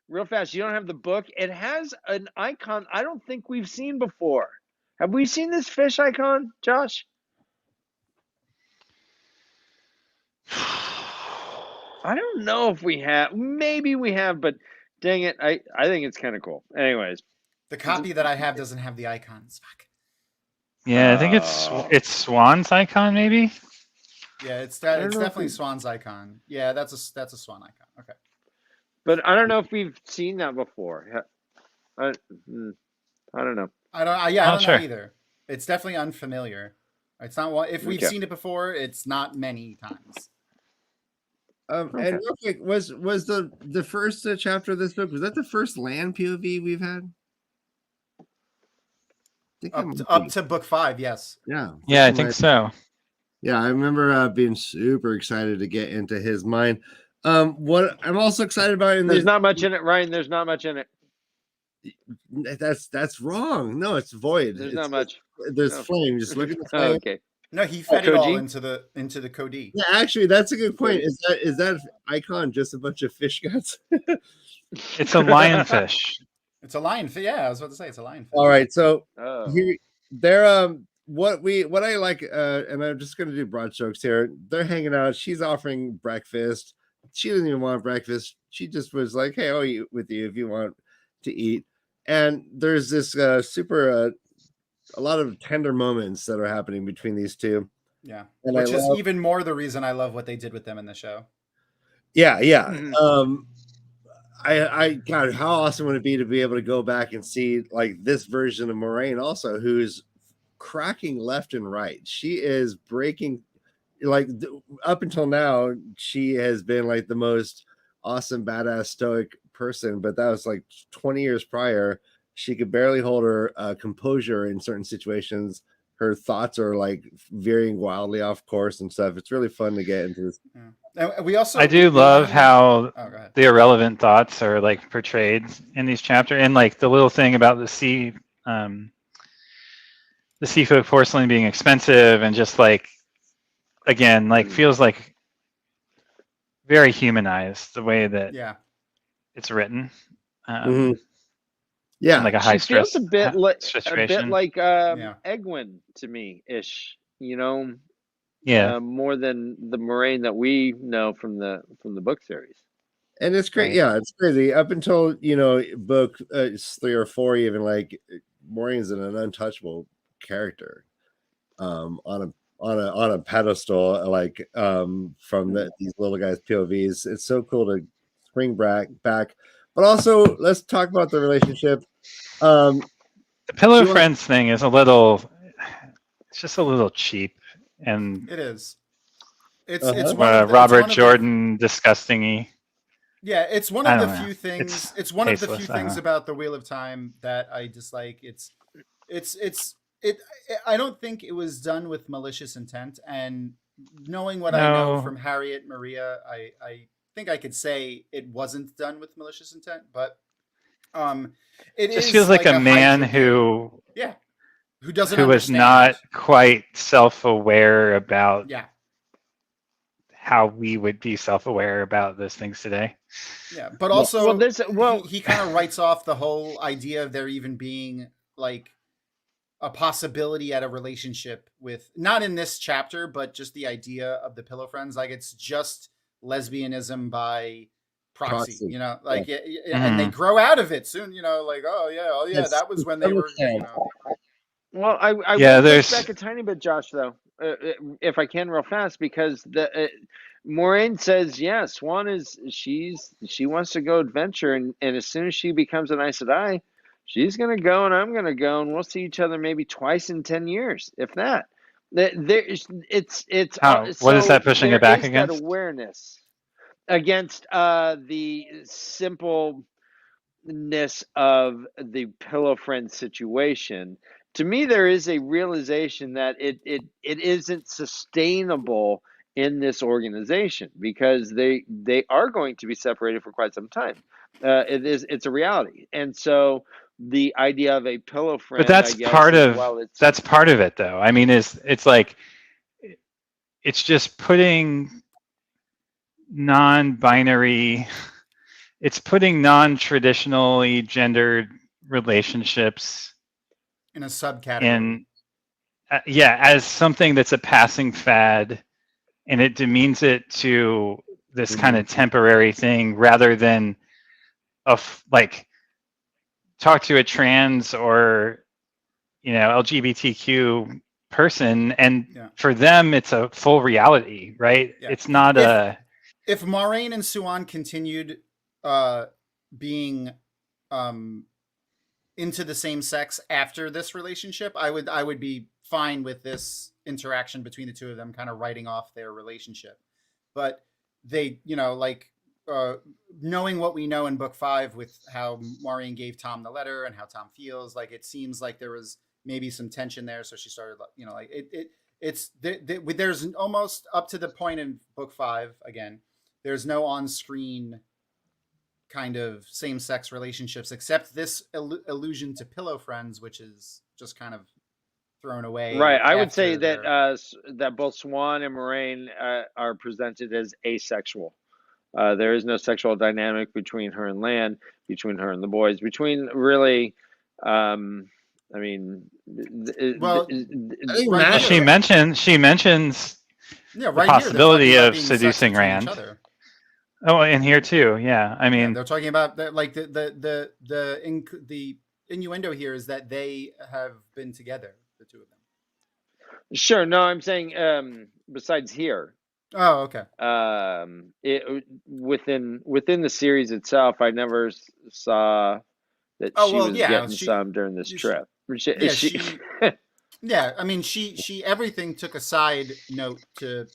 real fast. You don't have the book. It has an icon I don't think we've seen before. Have we seen this fish icon, Josh? I don't know if we have. Maybe we have, but dang it, I think it's kind of cool. Anyways, The copy that I have doesn't have the icons. Fuck. Yeah, I think it's Swan's icon, maybe. Yeah, it's definitely Swan's icon. Yeah, that's a Swan icon. Okay. But I don't know if we've seen that before. I don't know. I don't know either. It's definitely unfamiliar. It's not one. If we've Okay. seen it before, it's not many times. And real quick, was the first chapter of this book, was that the first land POV we've had? Up to book 5, yes. Yeah. Yeah, I think so. Yeah, I remember being super excited to get into his mind. What I'm also excited about There's not much in it, Ryan. There's not much in it. That's wrong. No, it's void. There's not much. There's flame. Just look at the flame. Okay. No, he fed it all Koji? into the Cody. Yeah, actually, that's a good point. Is that icon just a bunch of fish guts? It's a lionfish. It's a lionfish. Yeah, I was about to say it's a lionfish. All right, so Oh. here, they're what I like, and I'm just gonna do broad strokes here. They're hanging out. She's offering breakfast. She doesn't even want breakfast. She just was like, "Hey, I'll eat with you if you want to eat." And there's this a lot of tender moments that are happening between these two. Yeah, and which is even more the reason I love what they did with them in the show. Yeah. God, how awesome would it be to be able to go back and see like this version of Moraine also, who's cracking left and right. She is breaking, like up until now, she has been like the most awesome, badass, stoic person, but that was like 20 years prior. She could barely hold her composure in certain situations. Her thoughts are like veering wildly off course and stuff. It's really fun to get into this. Yeah. I do love how the irrelevant thoughts are like portrayed in these chapters, and like the little thing about the seafood porcelain being expensive, and just like again, like feels like very humanized the way that it's written. Yeah, like a high stress. Feels a bit like situation. Egwin to me ish. You know. Yeah. More than the Moraine that we know from the book series. And it's great. Yeah, it's crazy. Up until book 3 or 4, even like Moraine's an untouchable character, on a pedestal, like from these little guys' POVs. It's so cool to spring back. But also, let's talk about the relationship. The Pillow Friends thing is it's just a little cheap. And it is. It's Robert Jordan disgusting-y. Yeah, it's one of the few things. It's one of the few things about the Wheel of Time that I dislike. I don't think it was done with malicious intent. And knowing what I know from Harriet Maria, I think I could say it wasn't done with malicious intent. But it just feels like a man who who doesn't who was understand. not quite self-aware about Yeah. how we would be self-aware about those things today. Yeah, but also he kind of writes off the whole idea of there even being like a possibility at a relationship with, not in this chapter, but just the idea of the pillow friends. Like it's just lesbianism by proxy. You know, like and they grow out of it soon. You know, like oh yeah, that was when they were. You know. Well, I will push back a tiny bit, Josh, though, if I can, real fast, because Moraine says, yeah, Swan she wants to go adventure, and as soon as she becomes an Aes Sedai, she's gonna go, and I'm gonna go, and we'll see each other maybe twice in 10 years, if that. What is that pushing it back against? That awareness against the simpleness of the pillow friend situation. To me, there is a realization that it isn't sustainable in this organization because they are going to be separated for quite some time. It's a reality, and so the idea of a pillow friend, but that's part of it, though. I mean, it's like it's just putting non-binary, it's putting non-traditionally gendered relationships in a subcategory. As something that's a passing fad, and it demeans it to this kind of temporary thing rather than like talk to a trans or LGBTQ person, and for them it's a full reality, right? It's not if Moraine and Siuan continued being into the same sex after this relationship, I would be fine with this interaction between the two of them kind of writing off their relationship. But they, knowing what we know in book 5 with how Moraine gave Tom the letter and how Tom feels, like it seems like there was maybe some tension there, so she started, there's almost up to the point in book 5 again, there's no on-screen kind of same-sex relationships except this allusion to pillow friends, which is just kind of thrown away. Right. I would say that that both Swan and Moraine are presented as asexual. There is no sexual dynamic between her and Lan, between her and the boys, between really. She mentions the possibility of seducing Rand. Oh, and here too, yeah. I mean, they're talking about that, like the innuendo here is that they have been together, the two of them. Sure. No, I'm saying besides here. Oh, okay. Within the series itself, I never saw that she was getting some during this trip. Yeah, I mean, she everything took a side note to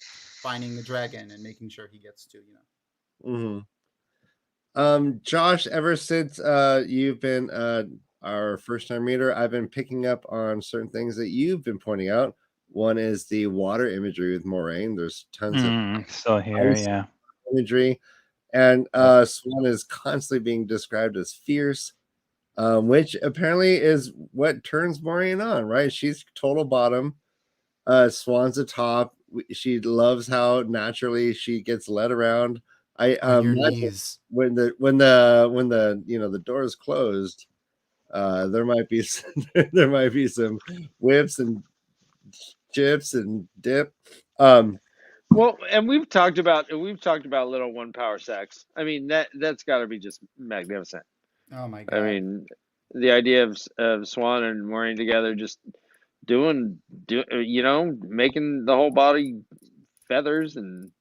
finding the dragon and making sure he gets to, Josh, ever since you've been our first-time reader, I've been picking up on certain things that you've been pointing out. One is the water imagery with Moraine. There's tons of still here, imagery, and Swan is constantly being described as fierce, which apparently is what turns Moraine on, right? She's total bottom. Swan's a top. She loves how naturally she gets led around. When the the door is closed, there might be some whips and chips and dip. Well, and we've talked about little one power sex. I mean, that's got to be just magnificent. Oh my god! I mean, the idea of Swan and Moraine together, just doing making the whole body feathers and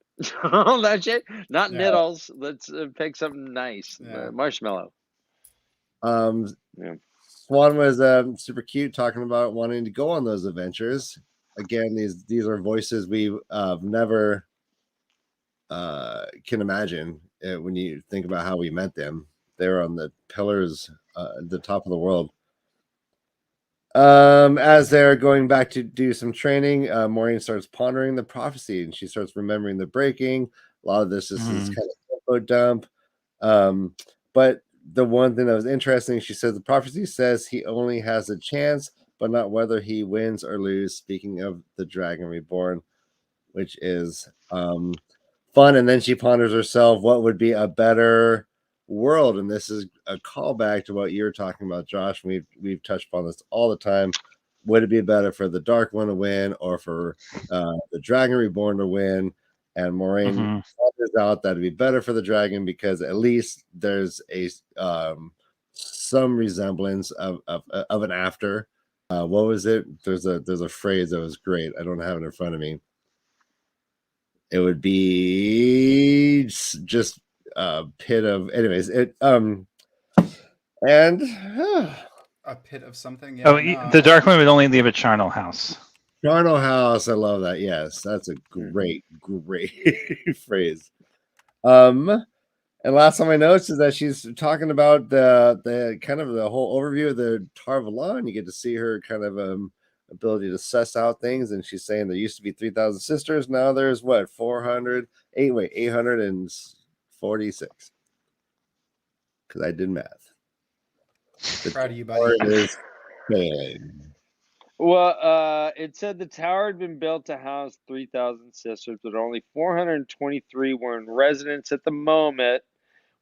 all that shit. Not niddles. Let's pick something nice. Marshmallow. Swan was super cute, talking about wanting to go on those adventures. Again, these are voices we never can imagine when you think about how we met them. They're on the pillars at the top of the world. As they're going back to do some training, Moraine starts pondering the prophecy, and she starts remembering the breaking. A lot of this is kind of info dump. But the one thing that was interesting, she says the prophecy says he only has a chance, but not whether he wins or loses. Speaking of the Dragon Reborn, which is fun. And then she ponders herself, what would be a better world? And this is a callback to what you're talking about, Josh. We've touched upon this all the time. Would it be better for the Dark One to win or for the Dragon Reborn to win? And Moraine points out that it'd be better for the dragon because at least there's a some resemblance of an after. What was it? There's a phrase that was great. I don't have it in front of me. It would be just a pit of, anyways. It and a pit of something. Yeah, the Dark One would only leave a charnel house. Charnel house, I love that. Yes, that's a great phrase. And last time I noticed is that she's talking about the kind of the whole overview of the Tarvala, and you get to see her kind of ability to suss out things. And she's saying there used to be 3,000 sisters, now there's what 846. Because I did math. Proud of you, buddy. Is failing. Well, it said the tower had been built to house 3,000 sisters, but only 423 were in residence at the moment,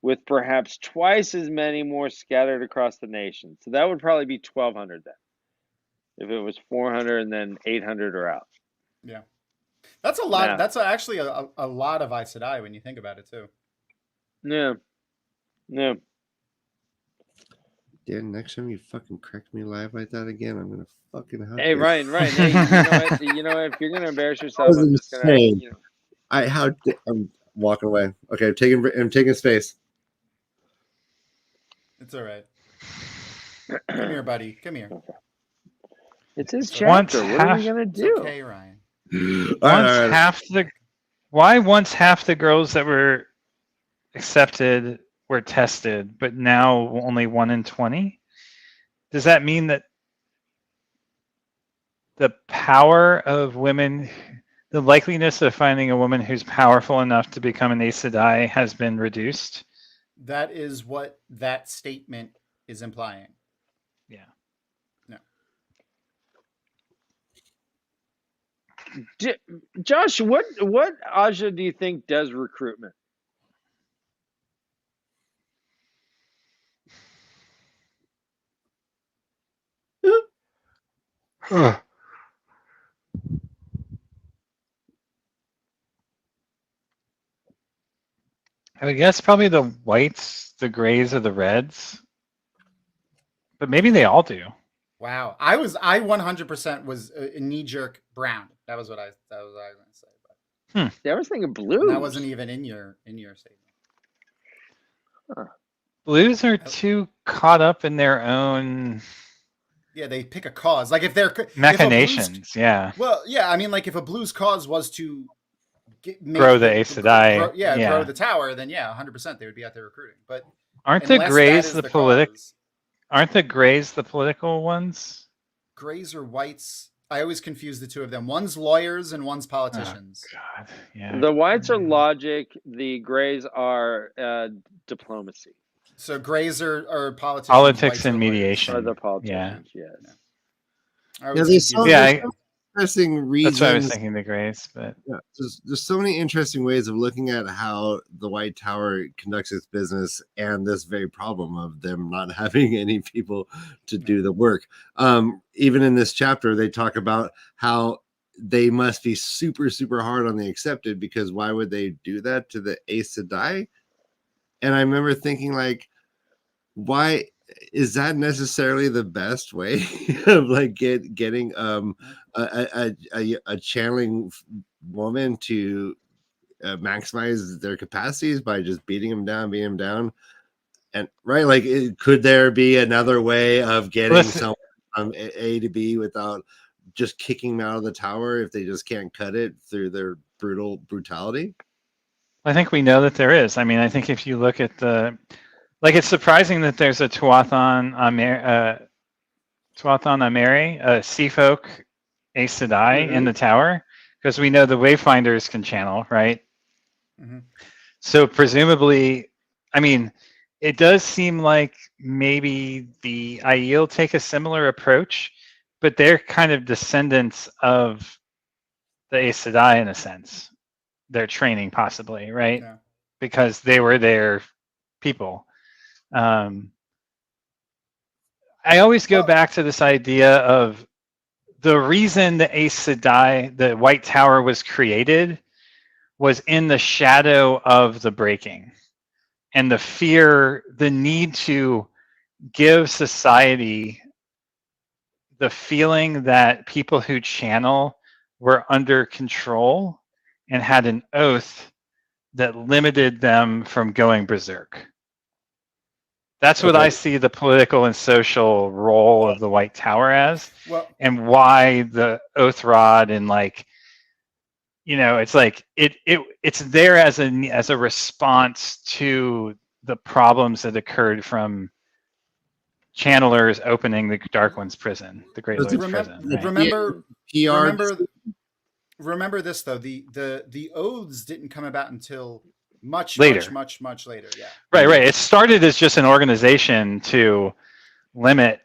with perhaps twice as many more scattered across the nation. So that would probably be 1,200 then. If it was 400 and then 800 are out. Yeah. That's a lot. Yeah. That's actually a lot of Aes Sedai when you think about it, too. Yeah. Yeah. Dan, next time you fucking correct me live like that again, I'm gonna fucking hug Hey, you. Ryan. Hey, you know what? If you're gonna embarrass yourself, I'm just gonna. I'm walking away. Okay, I'm taking space. It's all right. Come here, buddy. Come here. It's his chapter. What are you gonna do? It's okay, Ryan. Once half the girls that were accepted were tested, but now only 1 in 20? Does that mean that the power of women, the likeliness of finding a woman who's powerful enough to become an Aes Sedai has been reduced? That is what that statement is implying. Yeah. No. Josh, what Aja do you think does recruitment? I would guess probably the whites, the grays, or the reds. But maybe they all do. Wow. I 100% was a knee-jerk brown. That was what I was going to say. But Yeah, I was thinking blue. that wasn't even in your statement. Huh. Blues are too caught up in their own Yeah, they pick a cause. Like if they're machinations. Yeah. Well, yeah, I mean, like if a blues cause was to grow the Aes Sedai. Grow the tower, then 100% they would be out there recruiting. But aren't the grays the political? cause, Aren't the grays the political ones? Grays or whites? I always confuse the two of them. One's lawyers and one's politicians. Oh, God, yeah. The whites are logic. The grays are diplomacy. So grays are politicians. Politics and mediation. Are the politicians? Yeah. Yes. Interesting reasons. That's what I was thinking, the grays, but there's so many interesting ways of looking at how the White Tower conducts its business and this very problem of them not having any people to do the work. Even in this chapter, they talk about how they must be super, super hard on the accepted, because why would they do that to the Aes Sedai? And I remember thinking, like, why is that necessarily the best way of like getting a channeling woman to maximize their capacities by just beating them down, and right, like could there be another way of getting someone from A to B without just kicking them out of the tower if they just can't cut it through their brutality? I think we know that there is. I mean, I think if you look at it's surprising that there's a Tuathan Ameri, a Seafolk Aes Sedai in the tower, because we know the Wayfinders can channel, right? Mm-hmm. So presumably, I mean, it does seem like maybe the Aiel take a similar approach, but they're kind of descendants of the Aes Sedai in a sense. Their training, possibly, right? Yeah. Because they were their people. I always go back to this idea of the reason the Aes Sedai, the White Tower, was created was in the shadow of the breaking, and the fear, the need to give society the feeling that people who channel were under control and had an oath that limited them from going berserk. That's what I see the political and social role of the White Tower as, and why the oath rod and like, you know, it's like it's there as a response to the problems that occurred from channelers opening the Dark One's prison, the Great Lord's prison. Right? Remember this though. The oaths didn't come about until much later. Yeah. Right. It started as just an organization to limit,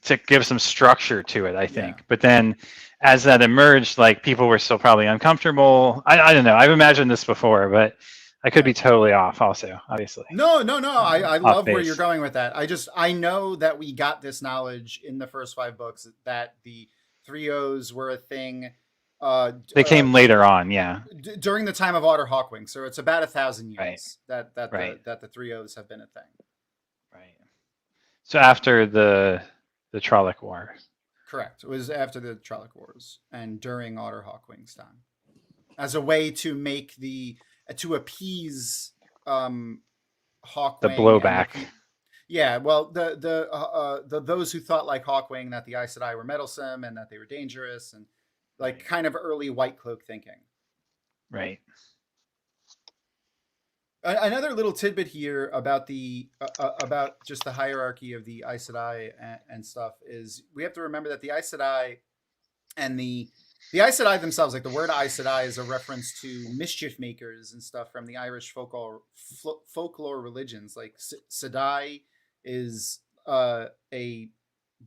to give some structure to it, I think. Yeah. But then, as that emerged, like people were still probably uncomfortable. I don't know. I've imagined this before, but I could be totally off. Also, obviously. No. I love where you're going with that. I know that we got this knowledge in the first 5 books that the 3 O's were a thing. They came later on, yeah. During the time of Otter Hawkwing, so it's about 1,000 years that the 3 O's have been a thing. Right. So after the Trolloc War. Correct. It was after the Trolloc Wars and during Otter Hawkwing's time, as a way to make to appease Hawkwing. The blowback. Well, the those who thought like Hawkwing that the Aes Sedai were meddlesome and that they were dangerous and like kind of early White Cloak thinking. Right. Another little tidbit here about about just the hierarchy of the Aes Sedai and stuff is we have to remember that the Aes Sedai and the Aes Sedai themselves, like the word Aes Sedai is a reference to mischief makers and stuff from the Irish folklore religions. Like Sedai is a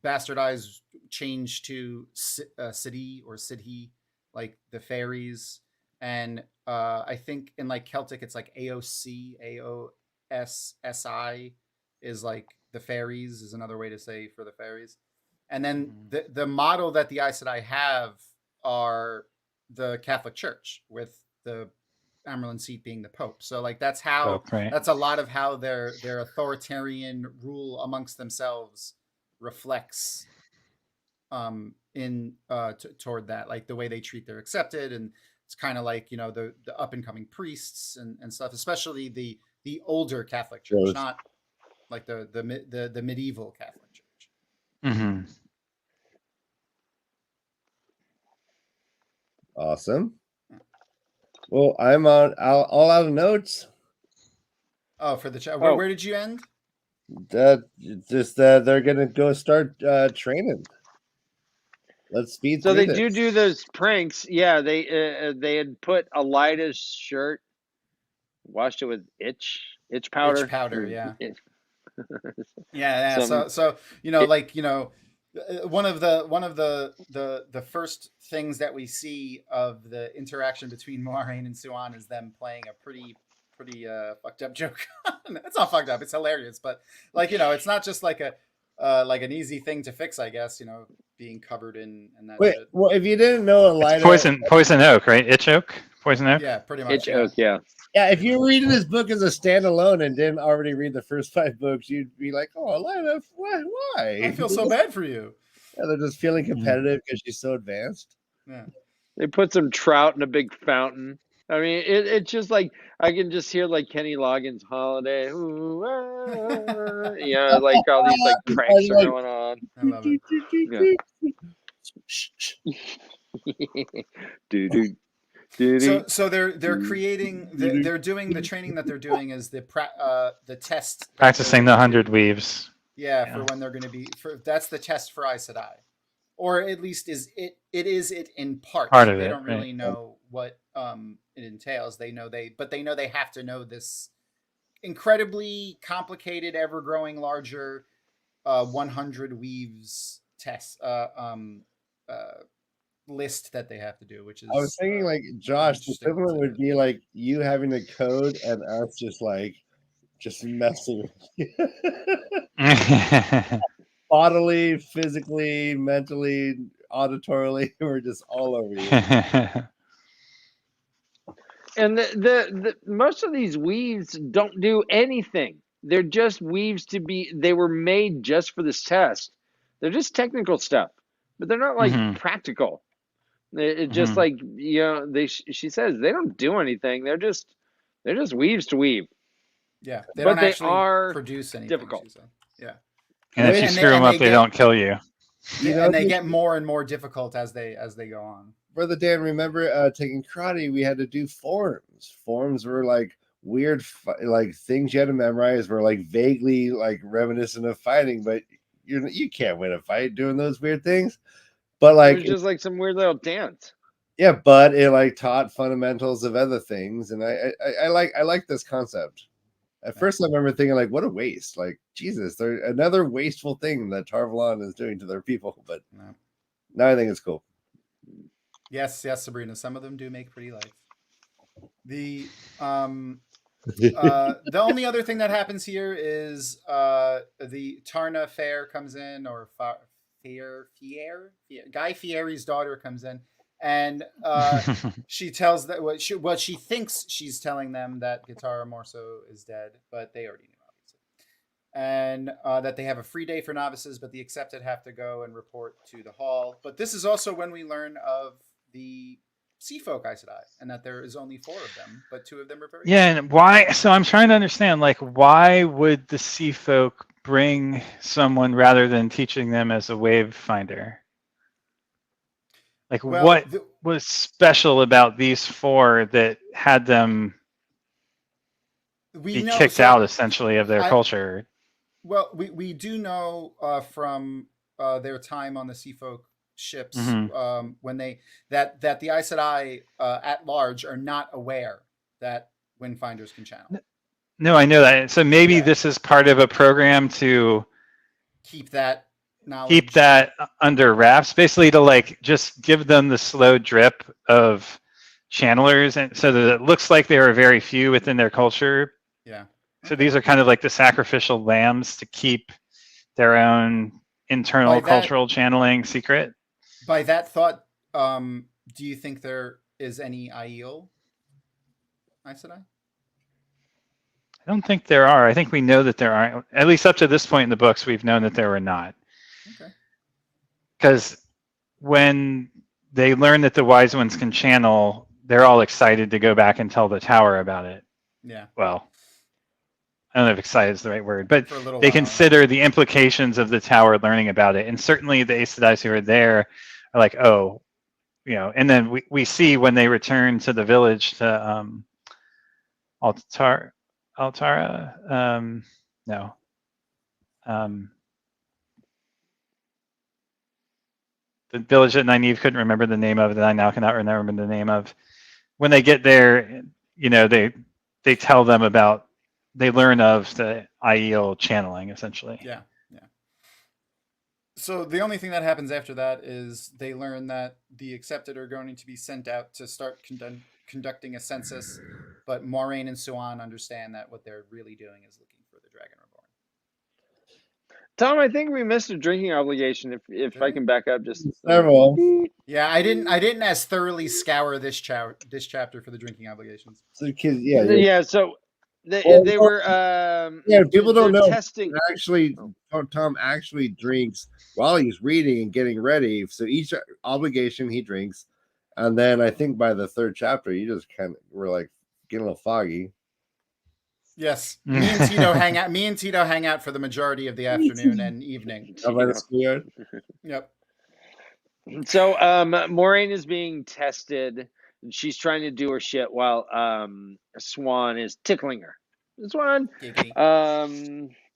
bastardized change to Sidhi or Sidhi, like the fairies. And I think in like Celtic, it's like AOC, AOSSI is like the fairies is another way to say for the fairies. And then the model that the Aes Sedai have are the Catholic Church with the Amerlin seat being the Pope. So like that's how that's a lot of how their authoritarian rule amongst themselves reflects toward that, like the way they treat their accepted, and it's kind of like, you know, the up and coming priests and stuff, especially the older Catholic Church, not like the medieval Catholic Church. Mm-hmm. Awesome. Well, I'm on all out of notes. Oh, for the chat. Where did you end? They're gonna go start training. Let's speed. So they do those pranks. Yeah, they had put Elida's shirt, washed it with itch powder. Itch powder, yeah. Yeah. So you know, like, you know, one of the first things that we see of the interaction between Moiraine and Siuan is them playing a pretty fucked up joke. It's not fucked up, it's hilarious, but like, you know, it's not just like an easy thing to fix, I guess, you know, being covered in that. Wait, shit. well, if you didn't know, Elida, poison oak, right? Itch oak, poison oak. Yeah, pretty much. Itch oak, yeah. Yeah, if you were reading this book as a standalone and didn't already read the first 5 books, you'd be like, "Oh, Elida, why? I feel so bad for you." Yeah, they're just feeling competitive because she's so advanced. Yeah. They put some trout in a big fountain. I mean, it's just like I can just hear like Kenny Loggins' Holiday. Ooh, yeah, like all these like pranks are going on. I love it. So they're creating they're doing the training that they're doing is the test, practicing the 100 weaves. Yeah, for when they're going to be that's the test for Aes Sedai, or at least it is in part. They don't really know what it entails. They know they have to know this incredibly complicated, ever growing larger 100 weaves test list that they have to do, which is I was thinking like Josh, the interesting equivalent to- would be like you having the code and us just messing with you. Bodily, physically, mentally, auditorily, we're just all over you. And the most of these weaves don't do anything. They're just weaves they were made just for this test. They're just technical stuff, but they're not like practical. It just like, she says they don't do anything. They're just weaves to weave. Yeah, they But don't they actually are produce anything. difficult. She said. Yeah. And if you screw them up, they don't kill you. And they get more and more difficult as they go on. Brother Dan, remember taking karate? We had to do forms. Forms were like weird, like things you had to memorize. Were like vaguely like reminiscent of fighting, but you can't win a fight doing those weird things. But like it was just like some weird little dance. Yeah, but it like taught fundamentals of other things, and I like this concept. At first, I remember thinking like, what a waste! Like Jesus, they're another wasteful thing that Tarvalon is doing to their people. But now I think it's cool. Yes, Sabrina. Some of them do make pretty life. The the only other thing that happens here is the Tarna Fair comes in, or Guy Fieri's daughter comes in, and she tells that what she thinks she's telling them that Guitarra Morso is dead, but they already knew, obviously, and that they have a free day for novices, but the accepted have to go and report to the hall. But this is also when we learn of the Sea Folk Aes Sedai, and that there is only 4 of them, but 2 of them are very and why? So I'm trying to understand, like, why would the Sea Folk bring someone rather than teaching them as a wave finder? Like, what was special about these 4 that had them be kicked out essentially of their culture? Well, we do know from their time on the Sea Folk ships when that the Aes Sedai at large are not aware that Windfinders can channel. No, I know that. So maybe this is part of a program to keep that knowledge, keep that under wraps, basically to like just give them the slow drip of channelers, and so that it looks like there are very few within their culture. Yeah. So these are kind of like the sacrificial lambs to keep their own internal cultural channeling secret. By that thought, do you think there is any Aiel Aes Sedai? I don't think there are. I think we know that there aren't. At least up to this point in the books, we've known that there were not. Okay. Because when they learn that the wise ones can channel, they're all excited to go back and tell the tower about it. Yeah. Well, I don't know if excited is the right word, but they consider the implications of the tower learning about it. And certainly the Aes Sedai who are there are like, oh, and then we see when they return to the village to Altara, the village that Nynaeve couldn't remember the name of, that I now cannot remember the name of. When they get there, they tell them about, they learn of the Aiel channeling, essentially. Yeah. So the only thing that happens after that is they learn that the accepted are going to be sent out to start conducting a census, but Moiraine and Siuan understand that what they're really doing is looking for the Dragon Reborn. Tom, I think we missed a drinking obligation. If I can back up just several. Yeah, I didn't as thoroughly scour this chapter for the drinking obligations. So kids, So they were people don't know testing. Actually, Tom actually drinks while he's reading and getting ready. So each obligation he drinks, and then I think by the 3rd chapter, you just kind of were like getting a little foggy. Yes, me and Tito hang out for the majority of the afternoon and evening. By the schoolyard. Yep. So Moiraine is being tested. She's trying to do her shit while Swan is tickling her. Swan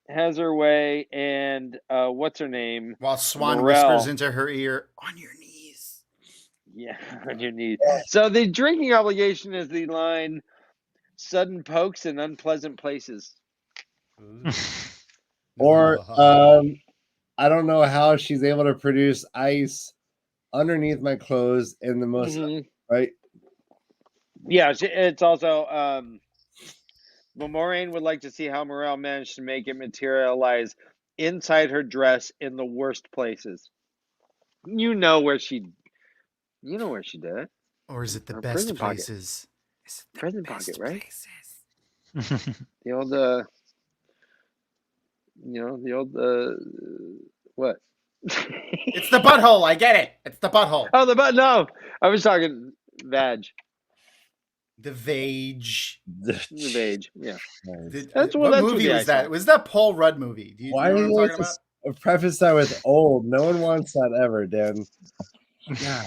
has her way, and what's her name? While Swan Morel whispers into her ear, "On your knees." Yeah, on your knees. So the drinking obligation is the line: sudden pokes in unpleasant places. Or I don't know how she's able to produce ice underneath my clothes in the most right. Yeah, it's also well, Moraine would like to see how Morel managed to make it materialize inside her dress in the worst places. You know where she did it. Or is it the Her best prison pocket. places? Is it the Prison best pocket, right? places? The old what? It's the butthole. I get it. It's the butthole. Oh, the butt. No, I was talking vag. The vag. The vag. Yeah. What movie was that? Was that Paul Rudd movie? Do you Why know do what you I'm like talking to about? preface that with old? No one wants that ever, Dan. Yeah.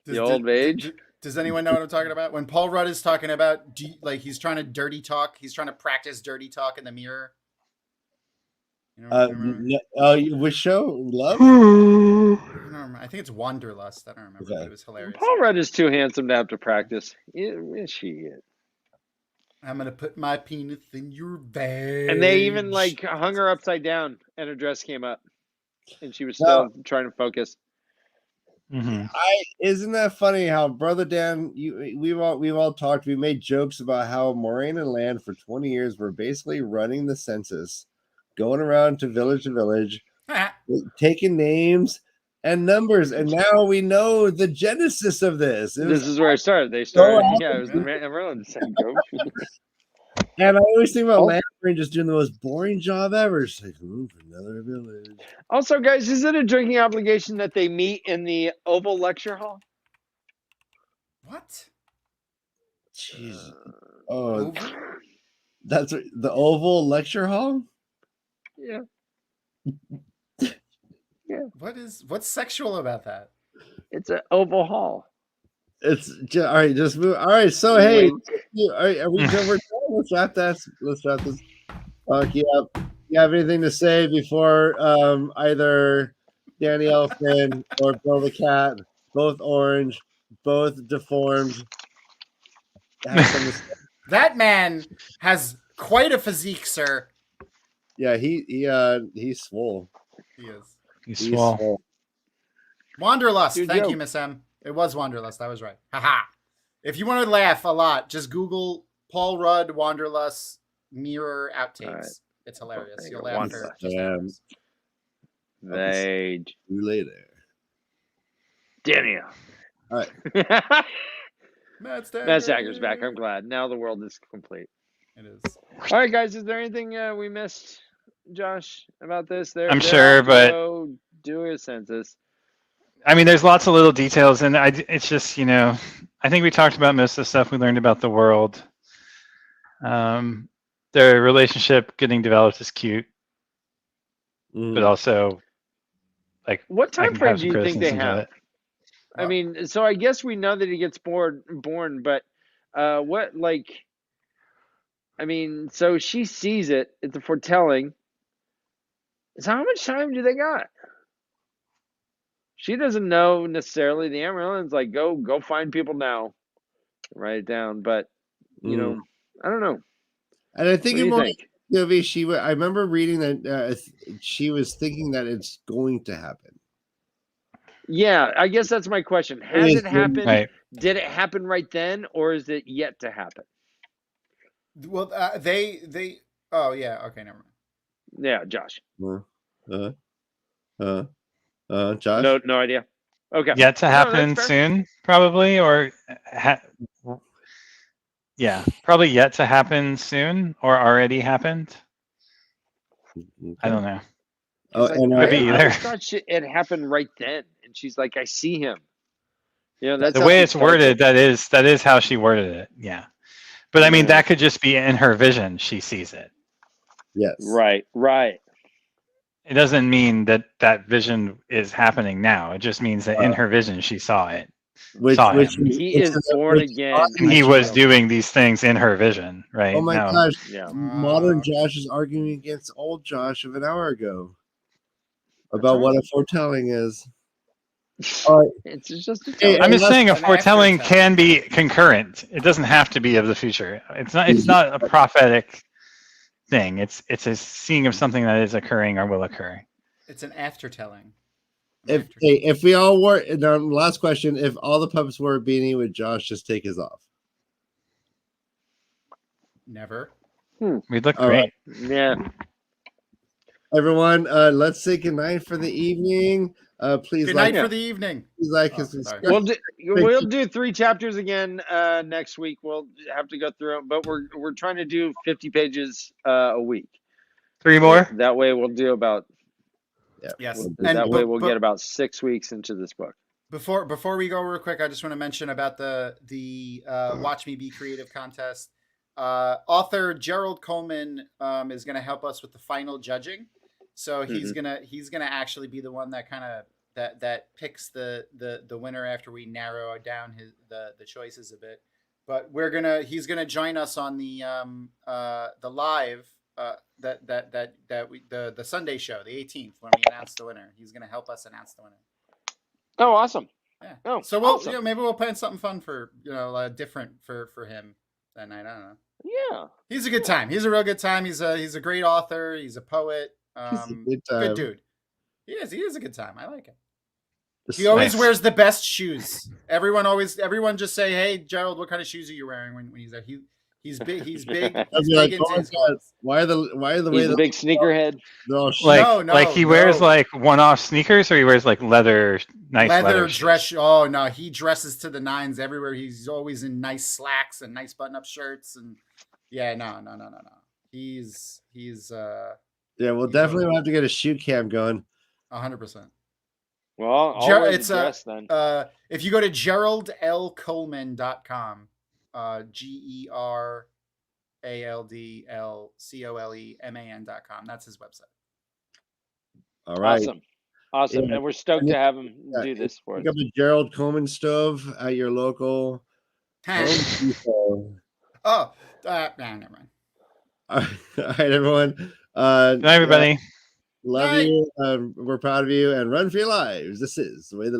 The old vag. Does anyone know what I'm talking about? When Paul Rudd is talking about, he's trying to dirty talk. He's trying to practice dirty talk in the mirror. You know, which show? Love? I don't remember. I think it's Wanderlust. I don't remember, but it was hilarious. Paul Rudd is too handsome to have to practice. Is she? I'm gonna put my penis in your vag. And they even like hung her upside down, and her dress came up, and she was still trying to focus. Isn't that funny how Brother Dan? We've all talked. We made jokes about how Moraine and Land for 20 years were basically running the census, going around to village, taking names and numbers, and now we know the genesis of this. This is where I started. They started. It was the Emerald syndrome. And I always think about Land just doing the most boring job ever. It's like, another village. Also, guys, is it a drinking obligation that they meet in the Oval Lecture Hall? What? Jeez. That's the Oval Lecture Hall? Yeah. What's sexual about that? It's an Oval Hall. It's just, all right. Just move. All right. So hey, are we done? Let's wrap this. You have anything to say before either Danny Elfman or Bill the Cat, both orange, both deformed? That man has quite a physique, sir. Yeah, he's swole. He is. He's swole. Wanderlust. Thank you, Miss M. It was Wanderlust. I was right. Haha. If you want to laugh a lot, just Google Paul Rudd Wanderlust mirror outtakes. Right. It's hilarious. You'll laugh for just hours. See you later. Daniel. All right. MaTsDaGger's back. I'm glad. Now the world is complete. It is. All right, guys. Is there anything we missed, Josh, about this? I'm sure, but do a census. I mean, there's lots of little details, and it's just, I think we talked about most of the stuff we learned about the world. Their relationship getting developed is cute, but also, like, what time frame do you think they have? I mean, so I guess we know that he gets born, but what, like, I mean, so she sees it. It's a foretelling. So how much time do they got? She doesn't know necessarily. The Amarillan's like, go find people now. Write it down. But, I don't know. And I think Dovie, I remember reading that she was thinking that it's going to happen. Yeah, I guess that's my question. Has it happened? Right. Did it happen right then, or is it yet to happen? Well, they. Oh yeah. Okay, never mind. Yeah, Josh. Josh. No idea. Okay. Yet to happen soon, probably, or probably yet to happen soon, or already happened. Okay. I don't know. Could be either. I thought it happened right then, and she's like, "I see him." That's the way it's worded. That is how she worded it. Yeah, but I mean, that could just be in her vision. She sees it. Yes. Right. It doesn't mean that vision is happening now. It just means that in her vision she saw it. He is born again. He was doing these things in her vision, right? Oh my gosh! Yeah. Modern Josh is arguing against old Josh of an hour ago about what a foretelling is. It's just. I'm just saying a foretelling can be concurrent. It doesn't have to be of the future. It's not a prophetic thing. It's a seeing of something that is occurring or will occur. It's an aftertelling. If we all wore, last question, if all the puppets wore a beanie, would Josh just take his off? Never. We'd look All great. Yeah. Everyone, let's say goodnight for the evening. Please Good like night for the evening. please like Oh, and sorry. subscribe. We'll do 3 chapters again next week. We'll have to go through them, but we're trying to do 50 pages a week. 3 more. That way we'll do about Yes. that way we'll get about 6 weeks into this book. Before we go real quick, I just want to mention about the Watch Me Be Creative contest. Author Gerald Coleman is going to help us with the final judging. So he's gonna actually be the one that kind of that picks the winner after we narrow down the choices a bit. But he's gonna join us on the live the Sunday show, the 18th, when we announce the winner. He's gonna help us announce the winner. Oh, awesome! Yeah. Oh, so we'll awesome. maybe we'll plan something fun for different for him that night. I don't know. Yeah, he's a good time. He's a real good time. He's a great author. He's a poet. Good dude. He is a good time. I like it. He always wears the best shoes. Everyone just say, "Hey, Gerald, what kind of shoes are you wearing?" When he's there, he's big. He's big. He's big into his clothes. Why are the he's a big sneakerhead. Like he wears like one-off sneakers, or he wears like leather dress. shoes? Oh no, he dresses to the nines everywhere. He's always in nice slacks and nice button-up shirts, and no. He's yeah, we'll definitely have to get a shoot cam going. 100%. Well, it's dress then. If you go to GeraldLColeman.com, GeraldLColeman.com, that's his website. All right. Awesome. Yeah. And we're stoked to have him do this for us. Pick up a Gerald Coleman stove at your local Home Depot. Never mind. All right, everyone. Good night, everybody. Love you. We're proud of you, and run for your lives. This is the way to live.